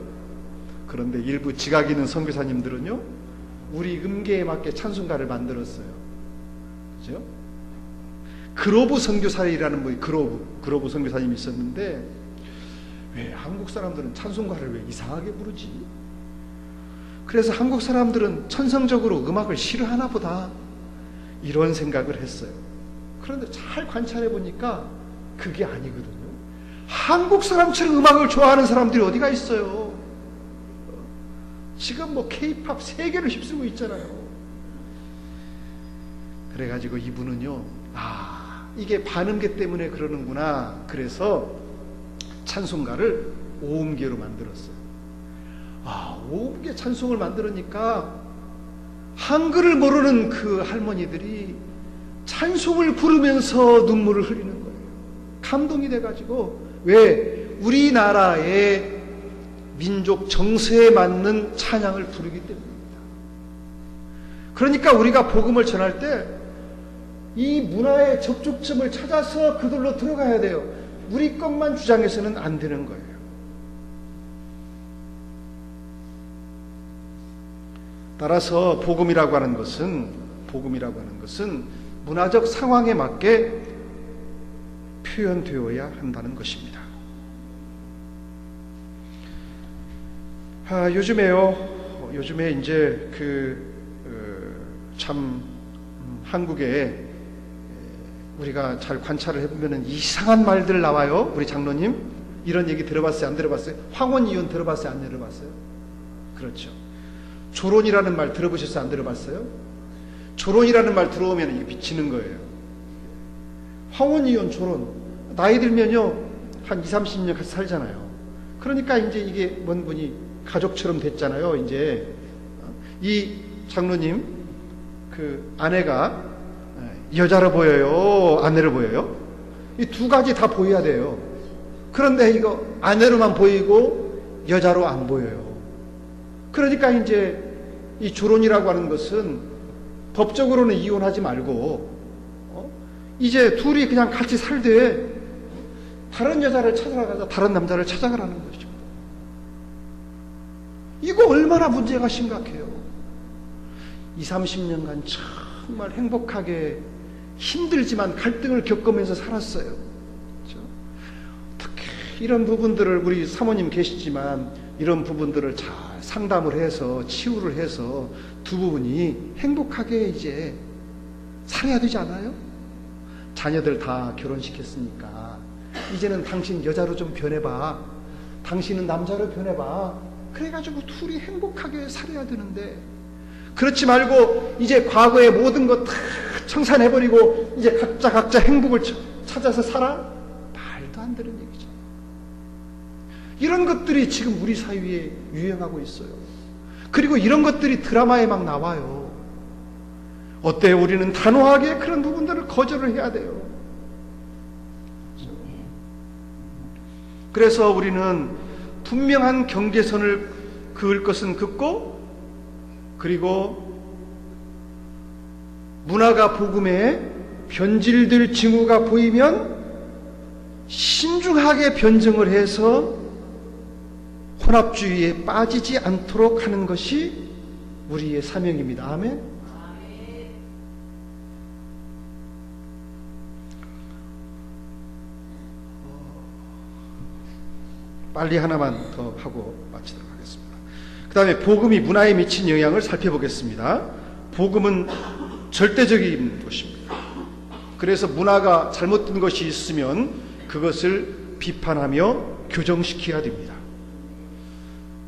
[SPEAKER 2] 그런데 일부 지각 있는 선교사님들은요, 우리 음계에 맞게 찬송가를 만들었어요. 그죠? 그로브 선교사이라는 분이 그로브 선교사님이 있었는데, 왜 한국 사람들은 찬송가를 왜 이상하게 부르지? 그래서 한국 사람들은 천성적으로 음악을 싫어하나 보다, 이런 생각을 했어요. 그런데 잘 관찰해 보니까 그게 아니거든요. 한국 사람처럼 음악을 좋아하는 사람들이 어디가 있어요. 지금 뭐 K-팝 세계를 휩쓸고 있잖아요. 그래가지고 이분은요, 이게 반음계 때문에 그러는구나. 그래서 찬송가를 오음계로 만들었어요. 오음계 찬송을 만들으니까 한글을 모르는 그 할머니들이 찬송을 부르면서 눈물을 흘리는 거예요. 감동이 돼가지고. 왜? 우리나라의 민족 정서에 맞는 찬양을 부르기 때문입니다. 그러니까 우리가 복음을 전할 때 이 문화의 접촉점을 찾아서 그들로 들어가야 돼요. 우리 것만 주장해서는 안 되는 거예요. 따라서 복음이라고 하는 것은 문화적 상황에 맞게 표현되어야 한다는 것입니다. 요즘에 이제 참 한국에 우리가 잘 관찰을 해보면 이상한 말들 나와요. 우리 장로님 이런 얘기 들어봤어요? 안 들어봤어요? 황혼이혼 들어봤어요? 안 들어봤어요? 그렇죠. 조론이라는 말 들어보셨어요? 안 들어봤어요? 조론이라는 말 들어오면 이게 비치는 거예요. 황혼이혼, 조론. 나이 들면요, 한 20, 30년 같이 살잖아요. 그러니까 이제 이게 뭔 분이 가족처럼 됐잖아요. 이제 이 장로님 그 아내가 여자로 보여요? 아내로 보여요? 이 두 가지 다 보여야 돼요. 그런데 이거 아내로만 보이고 여자로 안 보여요. 그러니까 이제 이 조론이라고 하는 것은 법적으로는 이혼하지 말고 이제 둘이 그냥 같이 살되 다른 여자를 찾아가서 다른 남자를 찾아가라는 거죠. 이거 얼마나 문제가 심각해요. 20, 30년간 정말 행복하게 힘들지만 갈등을 겪으면서 살았어요. 그렇죠? 특히 이런 부분들을 우리 사모님 계시지만 이런 부분들을 잘 상담을 해서 치유를 해서 두 부분이 행복하게 이제 살아야 되지 않아요? 자녀들 다 결혼시켰으니까 이제는 당신 여자로 좀 변해봐, 당신은 남자로 변해봐. 그래가지고 둘이 행복하게 살아야 되는데 그렇지 말고 이제 과거의 모든 것 다 청산해버리고 이제 각자 행복을 찾아서 살아? 말도 안 되는 얘기죠. 이런 것들이 지금 우리 사회에 유행하고 있어요. 그리고 이런 것들이 드라마에 막 나와요. 어때요? 우리는 단호하게 그런 부분들을 거절을 해야 돼요. 그래서 우리는 분명한 경계선을 그을 것은 긋고, 그리고 문화가 복음에 변질될 징후가 보이면 신중하게 변증을 해서 혼합주의에 빠지지 않도록 하는 것이 우리의 사명입니다. 아멘. 빨리 하나만 더 하고 마치도록 하겠습니다. 그 다음에 복음이 문화에 미친 영향을 살펴보겠습니다. 복음은 절대적인 것입니다. 그래서 문화가 잘못된 것이 있으면 그것을 비판하며 교정시켜야 됩니다.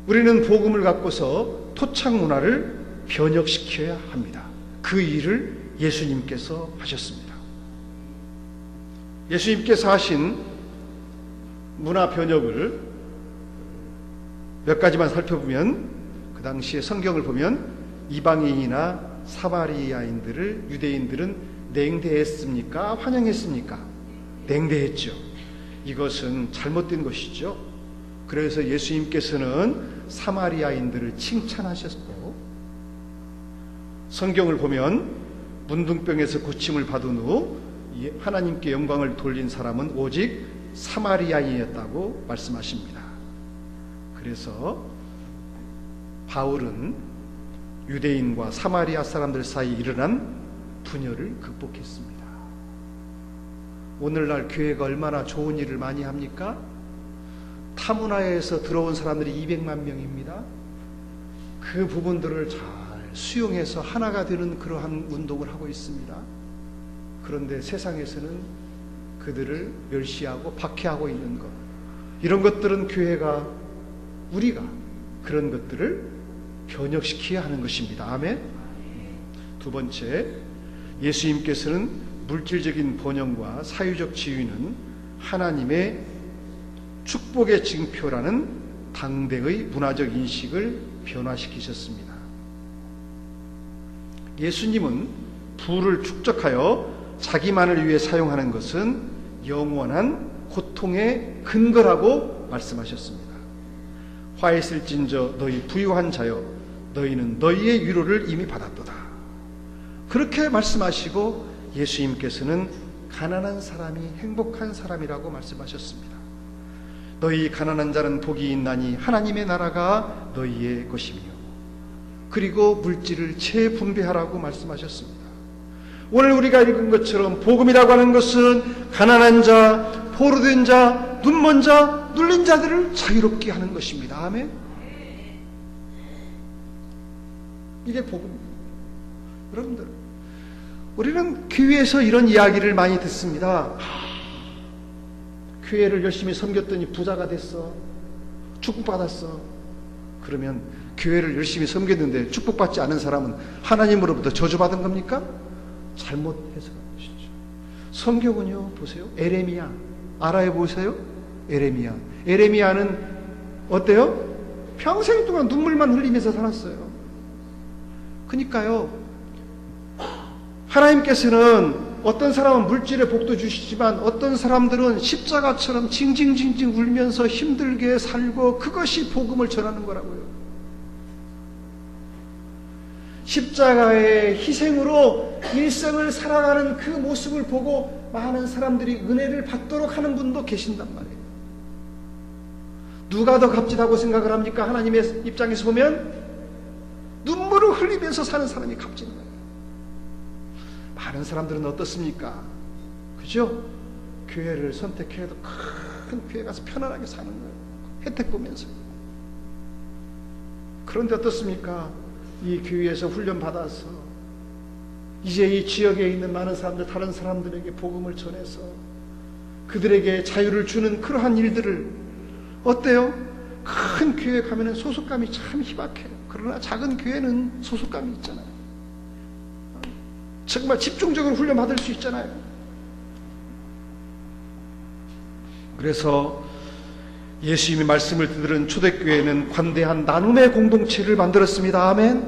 [SPEAKER 2] 우리는 복음을 갖고서 토착 문화를 변혁시켜야 합니다. 그 일을 예수님께서 하셨습니다. 예수님께서 하신 문화 변혁을 몇 가지만 살펴보면, 그 당시에 성경을 보면 이방인이나 사마리아인들을 유대인들은 냉대했습니까? 환영했습니까? 냉대했죠. 이것은 잘못된 것이죠. 그래서 예수님께서는 사마리아인들을 칭찬하셨고, 성경을 보면 문둥병에서 고침을 받은 후 하나님께 영광을 돌린 사람은 오직 사마리아인이었다고 말씀하십니다. 그래서 바울은 유대인과 사마리아 사람들 사이에 일어난 분열을 극복했습니다. 오늘날 교회가 얼마나 좋은 일을 많이 합니까? 타문화에서 들어온 사람들이 200만 명입니다. 그 부분들을 잘 수용해서 하나가 되는 그러한 운동을 하고 있습니다. 그런데 세상에서는 그들을 멸시하고 박해하고 있는 것, 이런 것들은 교회가, 우리가 그런 것들을 변혁시켜야 하는 것입니다. 아멘. 두 번째, 예수님께서는 물질적인 번영과 사유적 지위는 하나님의 축복의 징표라는 당대의 문화적 인식을 변화시키셨습니다. 예수님은 부를 축적하여 자기만을 위해 사용하는 것은 영원한 고통의 근거라고 말씀하셨습니다. 화했을진저 너희 부유한 자여, 너희는 너희의 위로를 이미 받았도다. 그렇게 말씀하시고 예수님께서는 가난한 사람이 행복한 사람이라고 말씀하셨습니다. 너희 가난한 자는 복이 있나니 하나님의 나라가 너희의 것이며, 그리고 물질을 재분배하라고 말씀하셨습니다. 오늘 우리가 읽은 것처럼 복음이라고 하는 것은 가난한 자, 포로된 자, 눈먼 자, 눌린 자들을 자유롭게 하는 것입니다. 아멘. 이게 복음입니다. 여러분들, 우리는 교회에서 이런 이야기를 많이 듣습니다. 교회를 열심히 섬겼더니 부자가 됐어, 축복받았어. 그러면 교회를 열심히 섬겼는데 축복받지 않은 사람은 하나님으로부터 저주받은 겁니까? 잘못 해석한 것이죠. 성경은요, 보세요. 에레미야 알아요? 보세요. 에레미야는 어때요? 평생 동안 눈물만 흘리면서 살았어요. 그러니까요, 하나님께서는 어떤 사람은 물질의 복도 주시지만 어떤 사람들은 십자가처럼 징징징징 울면서 힘들게 살고, 그것이 복음을 전하는 거라고요. 십자가의 희생으로 일생을 살아가는 그 모습을 보고 많은 사람들이 은혜를 받도록 하는 분도 계신단 말이에요. 누가 더 값지다고 생각을 합니까? 하나님의 입장에서 보면 눈물을 흘리면서 사는 사람이 값진 거예요. 많은 사람들은 어떻습니까? 그죠? 교회를 선택해도 큰 교회 가서 편안하게 사는 거예요. 혜택 보면서. 그런데 어떻습니까? 이 교회에서 훈련 받아서 이제 이 지역에 있는 많은 사람들, 다른 사람들에게 복음을 전해서 그들에게 자유를 주는 그러한 일들을, 어때요? 큰 교회 가면은 소속감이 참 희박해요. 그러나 작은 교회는 소속감이 있잖아요. 정말 집중적으로 훈련 받을 수 있잖아요. 그래서 예수님의 말씀을 들은 초대교회는 관대한 나눔의 공동체를 만들었습니다. 아멘.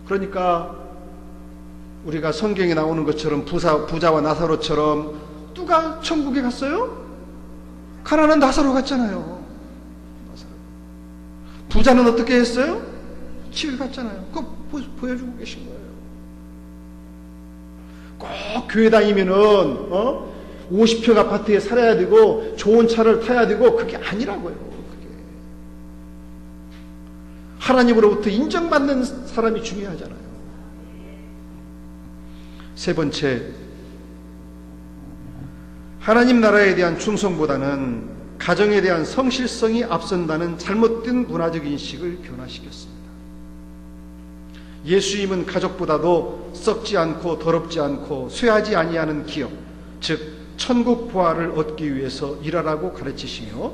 [SPEAKER 2] 그러니까 우리가 성경에 나오는 것처럼 부자와 나사로처럼 누가 천국에 갔어요? 가난한 나사로 갔잖아요. 부자는 어떻게 했어요? 집에 갔잖아요. 그거 보여주고 계신 거예요. 꼭 교회 다니면은 50평 아파트에 살아야 되고 좋은 차를 타야 되고, 그게 아니라고요. 그게 하나님으로부터 인정받는 사람이 중요하잖아요. 세 번째, 하나님 나라에 대한 충성보다는 가정에 대한 성실성이 앞선다는 잘못된 문화적 인식을 변화시켰습니다. 예수님은 가족보다도 썩지 않고 더럽지 않고 쇠하지 아니하는 기업, 즉 천국 부활을 얻기 위해서 일하라고 가르치시며,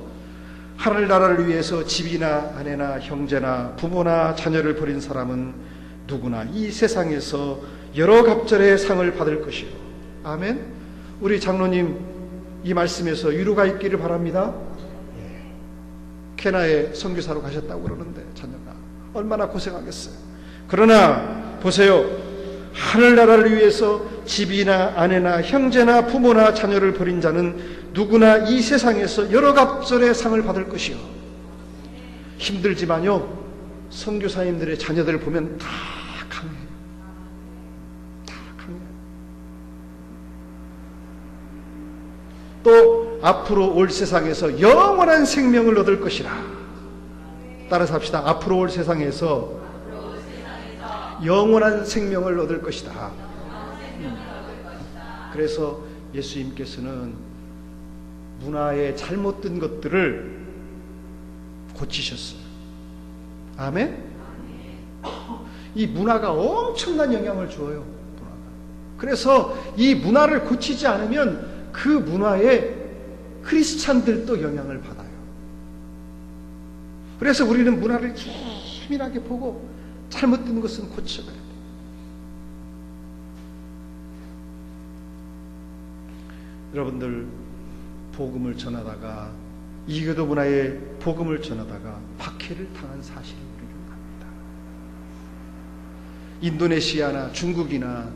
[SPEAKER 2] 하늘나라를 위해서 집이나 아내나 형제나 부모나 자녀를 버린 사람은 누구나 이 세상에서 여러 갑절의 상을 받을 것이요. 아멘. 우리 장로님 이 말씀에서 위로가 있기를 바랍니다. 캐나다에 선교사로 가셨다고 그러는데 자녀가 얼마나 고생하겠어요. 그러나 보세요. 하늘나라를 위해서 집이나 아내나 형제나 부모나 자녀를 버린 자는 누구나 이 세상에서 여러 갑절의 상을 받을 것이요. 힘들지만요, 선교사님들의 자녀들을 보면 다 강해요. 다 강해요. 또 앞으로 올 세상에서 영원한 생명을 얻을 것이라. 따라서 합시다. 앞으로 올 세상에서 영원한 생명을 얻을 것이다. 그래서 예수님께서는 문화의 잘못된 것들을 고치셨어요. 아멘? 이 문화가 엄청난 영향을 줘요. 문화가. 그래서 이 문화를 고치지 않으면 그 문화에 크리스찬들도 영향을 받아요. 그래서 우리는 문화를 예민하게 보고 잘못된 것은 고쳐가야 돼요. 여러분들 복음을 전하다가 이교도 문화의 복음을 전하다가 박해를 당한 사실을 우리는 압니다. 인도네시아나 중국이나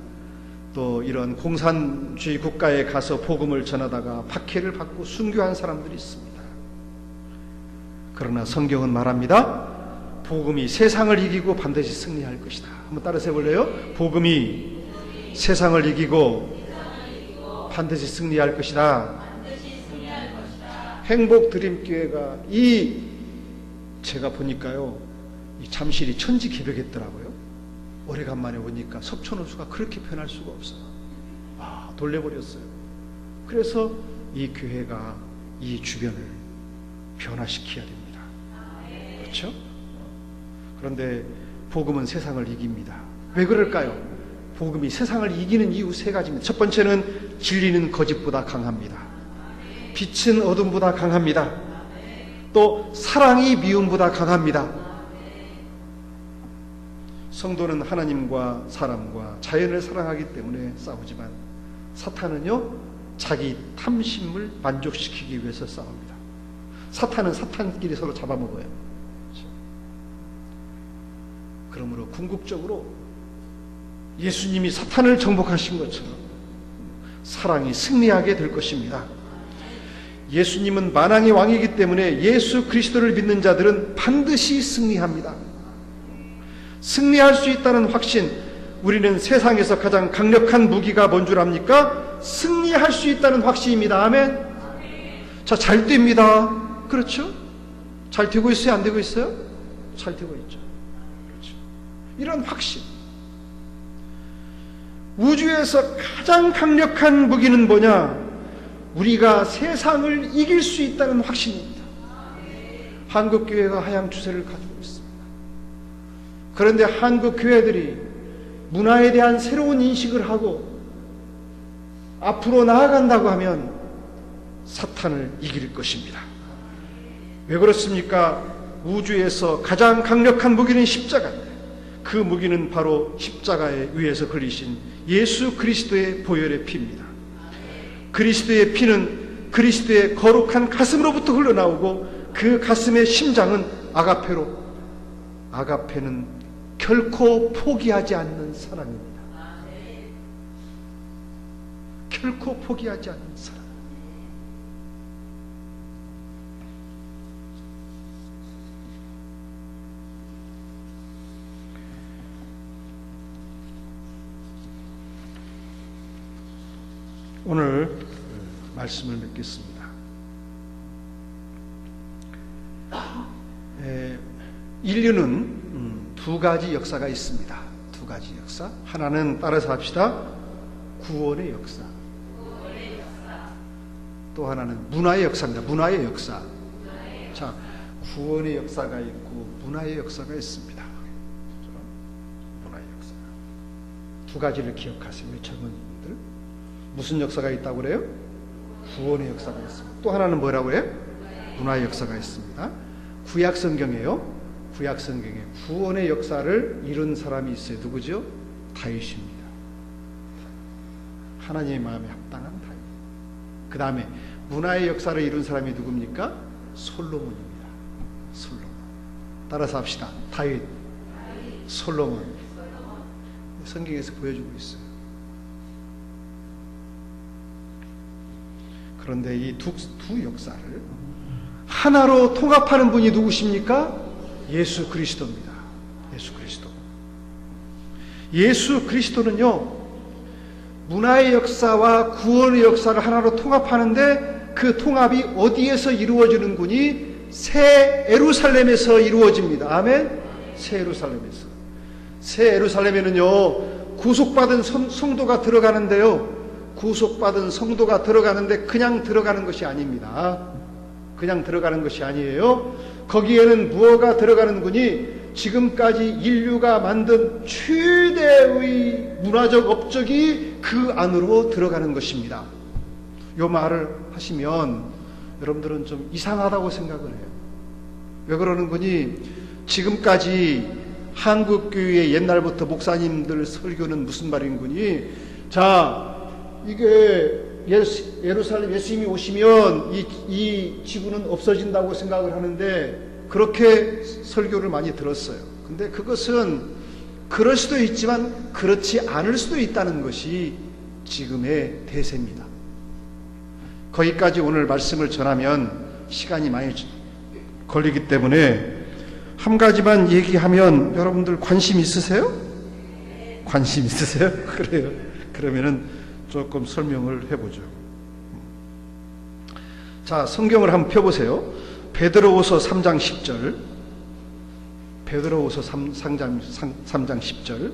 [SPEAKER 2] 또 이런 공산주의 국가에 가서 복음을 전하다가 박해를 받고 순교한 사람들이 있습니다. 그러나 성경은 말합니다. 복음이 세상을 이기고 반드시 승리할 것이다. 한번 따라서 해볼래요? 복음이 세상을 이기고 반드시 승리할 것이다. 행복 드림교회가 제가 보니까요, 이 잠실이 천지개벽했더라고요. 오래간만에 보니까 석촌호수가 그렇게 변할 수가 없어요. 돌려버렸어요. 그래서 이 교회가 이 주변을 변화시켜야 됩니다. 그렇죠? 그런데 복음은 세상을 이깁니다. 왜 그럴까요? 복음이 세상을 이기는 이유 세 가지입니다. 첫 번째는 진리는 거짓보다 강합니다. 빛은 어둠보다 강합니다. 또 사랑이 미움보다 강합니다. 성도는 하나님과 사람과 자연을 사랑하기 때문에 싸우지만 사탄은요, 자기 탐심을 만족시키기 위해서 싸웁니다. 사탄은 사탄끼리 서로 잡아먹어요. 그러므로 궁극적으로 예수님이 사탄을 정복하신 것처럼 사랑이 승리하게 될 것입니다. 예수님은 만왕의 왕이기 때문에 예수 그리스도를 믿는 자들은 반드시 승리합니다. 승리할 수 있다는 확신, 우리는 세상에서 가장 강력한 무기가 뭔 줄 압니까? 승리할 수 있다는 확신입니다. 아멘? 자, 잘 됩니다. 그렇죠? 잘 되고 있어요? 안 되고 있어요? 잘 되고 있죠. 그렇죠. 이런 확신. 우주에서 가장 강력한 무기는 뭐냐? 우리가 세상을 이길 수 있다는 확신입니다. 한국교회가 하향 추세를 가지고 있습니다. 그런데 한국교회들이 문화에 대한 새로운 인식을 하고 앞으로 나아간다고 하면 사탄을 이길 것입니다. 왜 그렇습니까? 우주에서 가장 강력한 무기는 십자가인데 그 무기는 바로 십자가에 위에서 걸리신 예수 그리스도의 보혈의 피입니다. 그리스도의 피는 그리스도의 거룩한 가슴으로부터 흘러나오고 그 가슴의 심장은 아가페로, 아가페는 결코 포기하지 않는 사랑입니다. 결코 포기하지 않는 사랑. 오늘 말씀을 맺겠습니다. 인류는 두 가지 역사가 있습니다. 두 가지 역사. 하나는 따라서 합시다. 구원의 역사. 또 하나는 문화의 역사입니다. 문화의 역사. 자, 구원의 역사가 있고 문화의 역사가 있습니다. 문화의 역사. 두 가지를 기억하세요, 우리 젊은이들. 무슨 역사가 있다고 그래요? 구원의 역사가 있습니다. 또 하나는 뭐라고 해요? 문화의 역사가 있습니다. 구약 성경에요. 구약 성경에 구원의 역사를 이룬 사람이 있어요. 누구죠? 다윗입니다. 하나님의 마음에 합당한 다윗. 그 다음에 문화의 역사를 이룬 사람이 누굽니까? 솔로몬입니다. 솔로몬. 따라서 합시다. 다윗, 솔로몬. 성경에서 보여주고 있어요. 그런데 이 두 역사를 하나로 통합하는 분이 누구십니까? 예수 그리스도입니다. 예수 그리스도. 예수 그리스도는요, 문화의 역사와 구원의 역사를 하나로 통합하는데 그 통합이 어디에서 이루어지는 군이 새 예루살렘에서 이루어집니다. 아멘? 새 예루살렘에서. 새 예루살렘에는요, 구속받은 성도가 들어가는데요, 구속받은 성도가 들어가는데 그냥 들어가는 것이 아닙니다. 그냥 들어가는 것이 아니에요. 거기에는 무엇가 들어가는 군이 지금까지 인류가 만든 최대의 문화적 업적이 그 안으로 들어가는 것입니다. 이 말을 하시면 여러분들은 좀 이상하다고 생각을 해요. 왜 그러는 거니? 지금까지 한국교회의 옛날부터 목사님들 설교는 무슨 말인 거니? 자, 이게 예루살렘 예수님이 오시면 이 지구는 없어진다고 생각을 하는데 그렇게 설교를 많이 들었어요. 근데 그것은 그럴 수도 있지만 그렇지 않을 수도 있다는 것이 지금의 대세입니다. 거기까지 오늘 말씀을 전하면 시간이 많이 걸리기 때문에 한 가지만 얘기하면 여러분들 관심 있으세요? 관심 있으세요? 그래요. 그러면은 조금 설명을 해보죠. 자, 성경을 한번 펴보세요. 베드로후서 3장 10절. 베드로후서 3장 10절.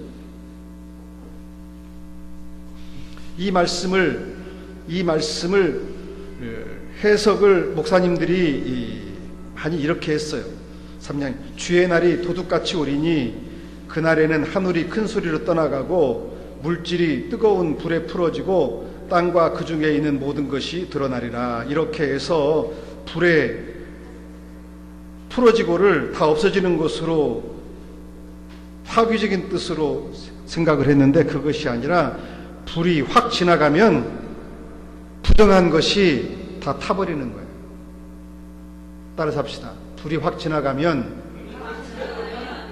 [SPEAKER 2] 이 말씀을 해석을 목사님들이 많이 이렇게 했어요. 3장 주의 날이 도둑같이 오리니 그날에는 하늘이 큰 소리로 떠나가고 물질이 뜨거운 불에 풀어지고 땅과 그 중에 있는 모든 것이 드러나리라. 이렇게 해서 불에 풀어지고를 다 없어지는 것으로 파괴적인 뜻으로 생각을 했는데 그것이 아니라 불이 확 지나가면 부정한 것이 다 타버리는 거예요. 따라서 합시다. 불이 확 지나가면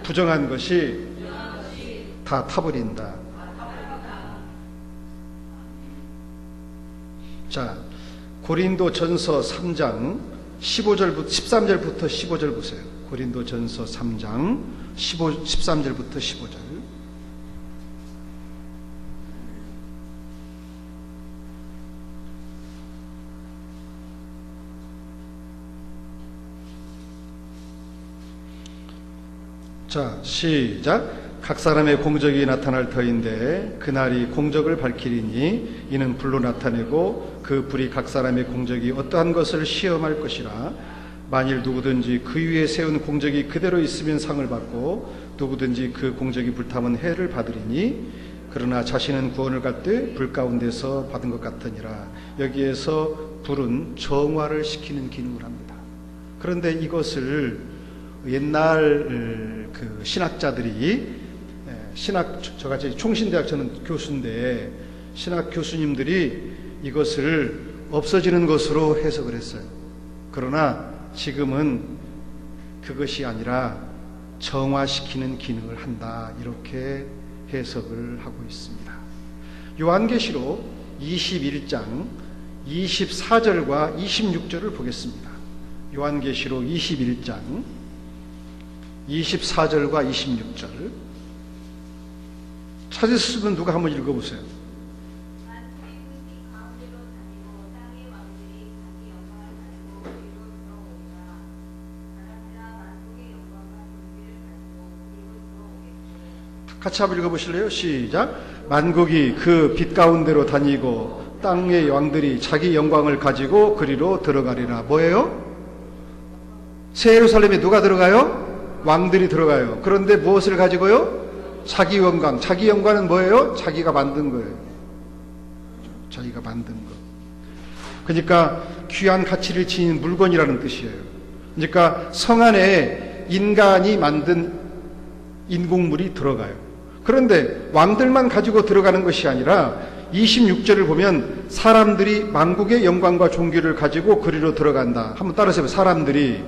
[SPEAKER 2] 부정한 것이 다 타버린다. 자, 고린도전서 3장 13절부터 15절 보세요. 고린도전서 3장 13절부터 15절. 자, 시작. 각 사람의 공적이 나타날 터인데 그날이 공적을 밝히리니 이는 불로 나타내고 그 불이 각 사람의 공적이 어떠한 것을 시험할 것이라. 만일 누구든지 그 위에 세운 공적이 그대로 있으면 상을 받고 누구든지 그 공적이 불타면 해를 받으리니 그러나 자신은 구원을 갖되 불 가운데서 받은 것 같으니라. 여기에서 불은 정화를 시키는 기능을 합니다. 그런데 이것을 옛날 그 신학자들이 저가 총신대학 저는 교수인데 신학 교수님들이 이것을 없어지는 것으로 해석을 했어요. 그러나 지금은 그것이 아니라 정화시키는 기능을 한다. 이렇게 해석을 하고 있습니다. 요한계시록 21장 24절과 26절을 보겠습니다. 요한계시록 21장 24절과 26절 찾으시면 누가 한번 읽어보세요. 같이 한번 읽어보실래요? 시작. 만국이 그 빛 가운데로 다니고 땅의 왕들이 자기 영광을 가지고 그리로 들어가리라. 뭐예요? 새 예루살렘에 누가 들어가요? 왕들이 들어가요. 그런데 무엇을 가지고요? 자기 영광. 자기 영광은 뭐예요? 자기가 만든 거예요. 자기가 만든 거. 그러니까 귀한 가치를 지닌 물건이라는 뜻이에요. 그러니까 성 안에 인간이 만든 인공물이 들어가요. 그런데 왕들만 가지고 들어가는 것이 아니라 26절을 보면 사람들이 만국의 영광과 존귀를 가지고 그리로 들어간다. 한번 따라서 사람들이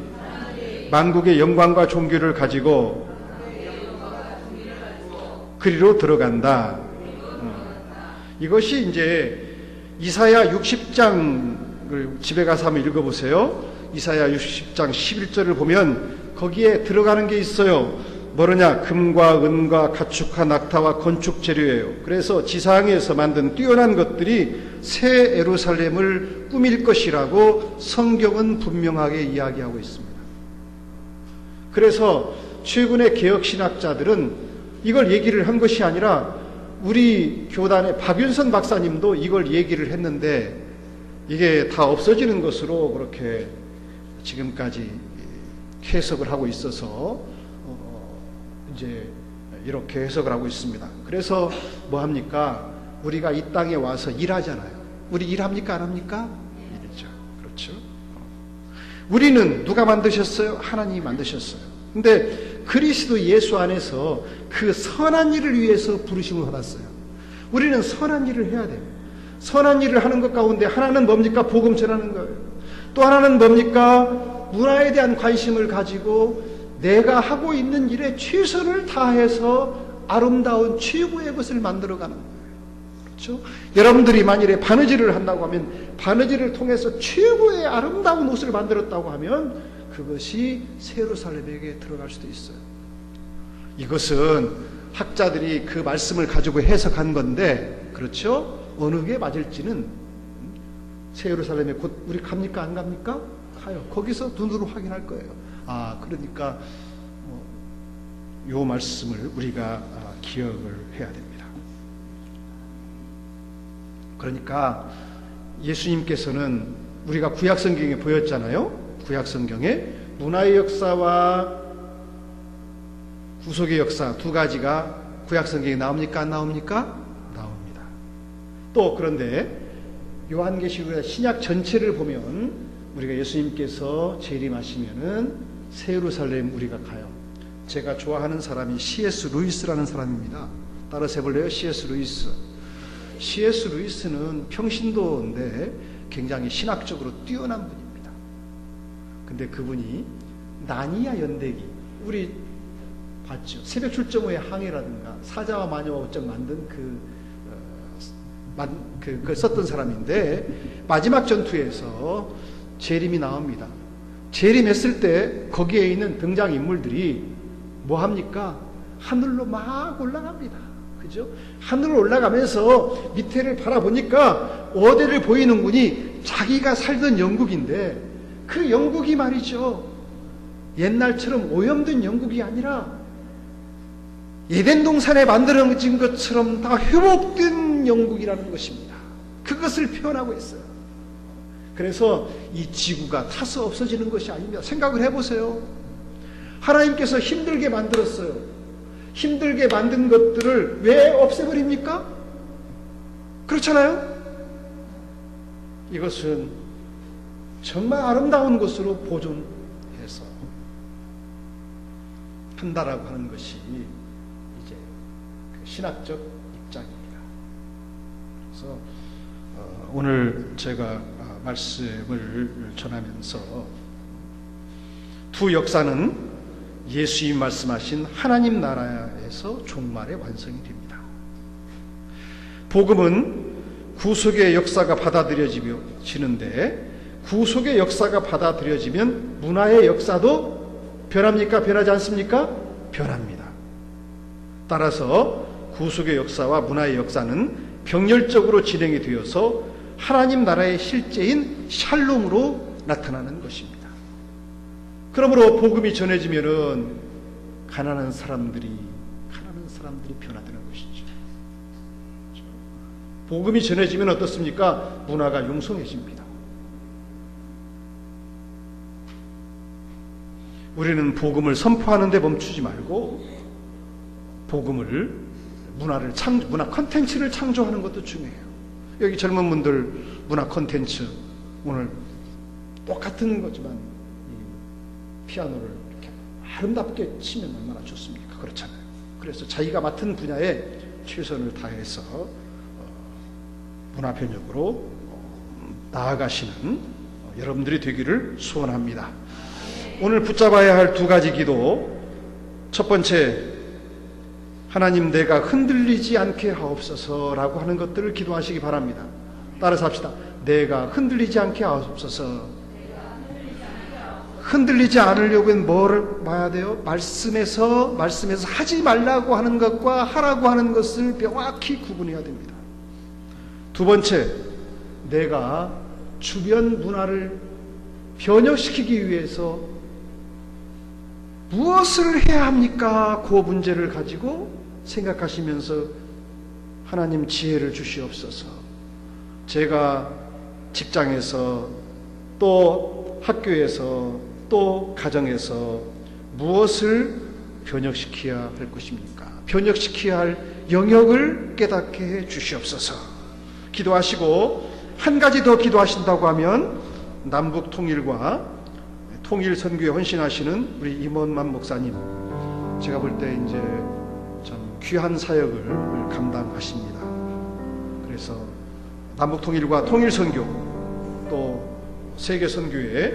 [SPEAKER 2] 만국의 영광과 존귀를 가지고 그리로 들어간다. 이것이 이제 이사야 60장을 집에 가서 한번 읽어보세요. 이사야 60장 11절을 보면 거기에 들어가는 게 있어요. 뭐느냐? 금과 은과 가축과 낙타와 건축 재료예요. 그래서 지상에서 만든 뛰어난 것들이 새 예루살렘을 꾸밀 것이라고 성경은 분명하게 이야기하고 있습니다. 그래서 최근의 개혁신학자들은 이걸 얘기를 한 것이 아니라 우리 교단의 박윤선 박사님도 이걸 얘기를 했는데 이게 다 없어지는 것으로 그렇게 지금까지 해석을 하고 있어서 이제 이렇게 해석을 하고 있습니다. 그래서 뭐 합니까? 우리가 이 땅에 와서 일하잖아요. 우리 일합니까? 안 합니까? 일이죠. 그렇죠. 우리는 누가 만드셨어요? 하나님이 만드셨어요. 근데 그리스도 예수 안에서 그 선한 일을 위해서 부르심을 받았어요. 우리는 선한 일을 해야 돼요. 선한 일을 하는 것 가운데 하나는 뭡니까? 복음 전하는 거예요. 또 하나는 뭡니까? 문화에 대한 관심을 가지고 내가 하고 있는 일에 최선을 다해서 아름다운 최고의 것을 만들어가는 거예요. 그렇죠? 여러분들이 만일에 바느질을 한다고 하면 바느질을 통해서 최고의 아름다운 옷을 만들었다고 하면 그것이 새 예루살렘에게 들어갈 수도 있어요. 이것은 학자들이 그 말씀을 가지고 해석한 건데, 그렇죠? 어느 게 맞을지는 새 예루살렘에 곧 우리 갑니까? 안 갑니까? 가요. 거기서 눈으로 확인할 거예요. 그러니까 요 말씀을 우리가 기억을 해야 됩니다. 그러니까 예수님께서는 우리가 구약성경에 보였잖아요. 구약성경에 문화의 역사와 구속의 역사 두 가지가 구약성경에 나옵니까? 안 나옵니까? 나옵니다. 또 그런데 요한계시록 신약 전체를 보면 우리가 예수님께서 재림하시면은 새 예루살렘 우리가 가요. 제가 좋아하는 사람이 C.S. 루이스라는 사람입니다. 따라서 해볼래요? C.S. 루이스. C.S. 루이스는 평신도인데 굉장히 신학적으로 뛰어난 분입니다. 근데 그분이 나니아 연대기, 우리 봤죠? 새벽 출정호의 항해라든가 사자와 마녀와 어쩌 만든 그걸 썼던 사람인데 마지막 전투에서 재림이 나옵니다. 재림했을 때 거기에 있는 등장인물들이 뭐 합니까? 하늘로 막 올라갑니다. 그죠? 하늘로 올라가면서 밑에를 바라보니까 어디를 보이는 분이 자기가 살던 영국인데 그 영국이 말이죠. 옛날처럼 오염된 영국이 아니라 에덴 동산에 만들어진 것처럼 다 회복된 영국이라는 것입니다. 그것을 표현하고 있어요. 그래서 이 지구가 타서 없어지는 것이 아닙니다. 생각을 해보세요. 하나님께서 힘들게 만들었어요. 힘들게 만든 것들을 왜 없애버립니까? 그렇잖아요? 이것은 정말 아름다운 것으로 보존해서 한다라고 하는 것이 이제 그 신학적 입장입니다. 그래서 오늘 제가 말씀을 전하면서 두 역사는 예수님 말씀하신 하나님 나라에서 종말의 완성이 됩니다. 복음은 구속의 역사가 받아들여지는데 구속의 역사가 받아들여지면 문화의 역사도 변합니까? 변하지 않습니까? 변합니다. 따라서 구속의 역사와 문화의 역사는 병렬적으로 진행이 되어서 하나님 나라의 실제인 샬롬으로 나타나는 것입니다. 그러므로 복음이 전해지면은 가난한 사람들이 변화되는 것이죠. 복음이 전해지면 어떻습니까? 문화가 융성해집니다. 우리는 복음을 선포하는 데 멈추지 말고 복음을 문화 콘텐츠를 창조하는 것도 중요해요. 여기 젊은 분들 문화 콘텐츠 오늘 똑같은 거지만 피아노를 이렇게 아름답게 치면 얼마나 좋습니까? 그렇잖아요. 그래서 자기가 맡은 분야에 최선을 다해서 문화 변혁으로 나아가시는 여러분들이 되기를 소원합니다. 오늘 붙잡아야 할 두 가지 기도. 첫 번째, 하나님 내가 흔들리지 않게 하옵소서라고 하는 것들을 기도하시기 바랍니다. 따라서 합시다. 내가 흔들리지 않게 하옵소서. 흔들리지 않으려면 뭐를 봐야 돼요? 말씀에서 하지 말라고 하는 것과 하라고 하는 것을 명확히 구분해야 됩니다. 두 번째, 내가 주변 문화를 변혁시키기 위해서 무엇을 해야 합니까? 그 문제를 가지고 생각하시면서 하나님 지혜를 주시옵소서. 제가 직장에서 또 학교에서 또 가정에서 무엇을 변혁시켜야 할 것입니까? 변혁시켜야 할 영역을 깨닫게 해 주시옵소서. 기도하시고 한 가지 더 기도하신다고 하면 남북 통일과 통일 선교에 헌신하시는 우리 임원만 목사님, 제가 볼 때 이제 참 귀한 사역을 감당하십니다. 그래서 남북 통일과 통일 선교, 또 세계 선교에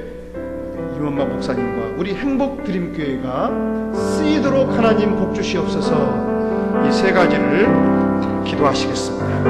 [SPEAKER 2] 임원만 목사님과 우리 행복 드림교회가 쓰이도록 하나님 복 주시옵소서. 이 세 가지를 기도하시겠습니다.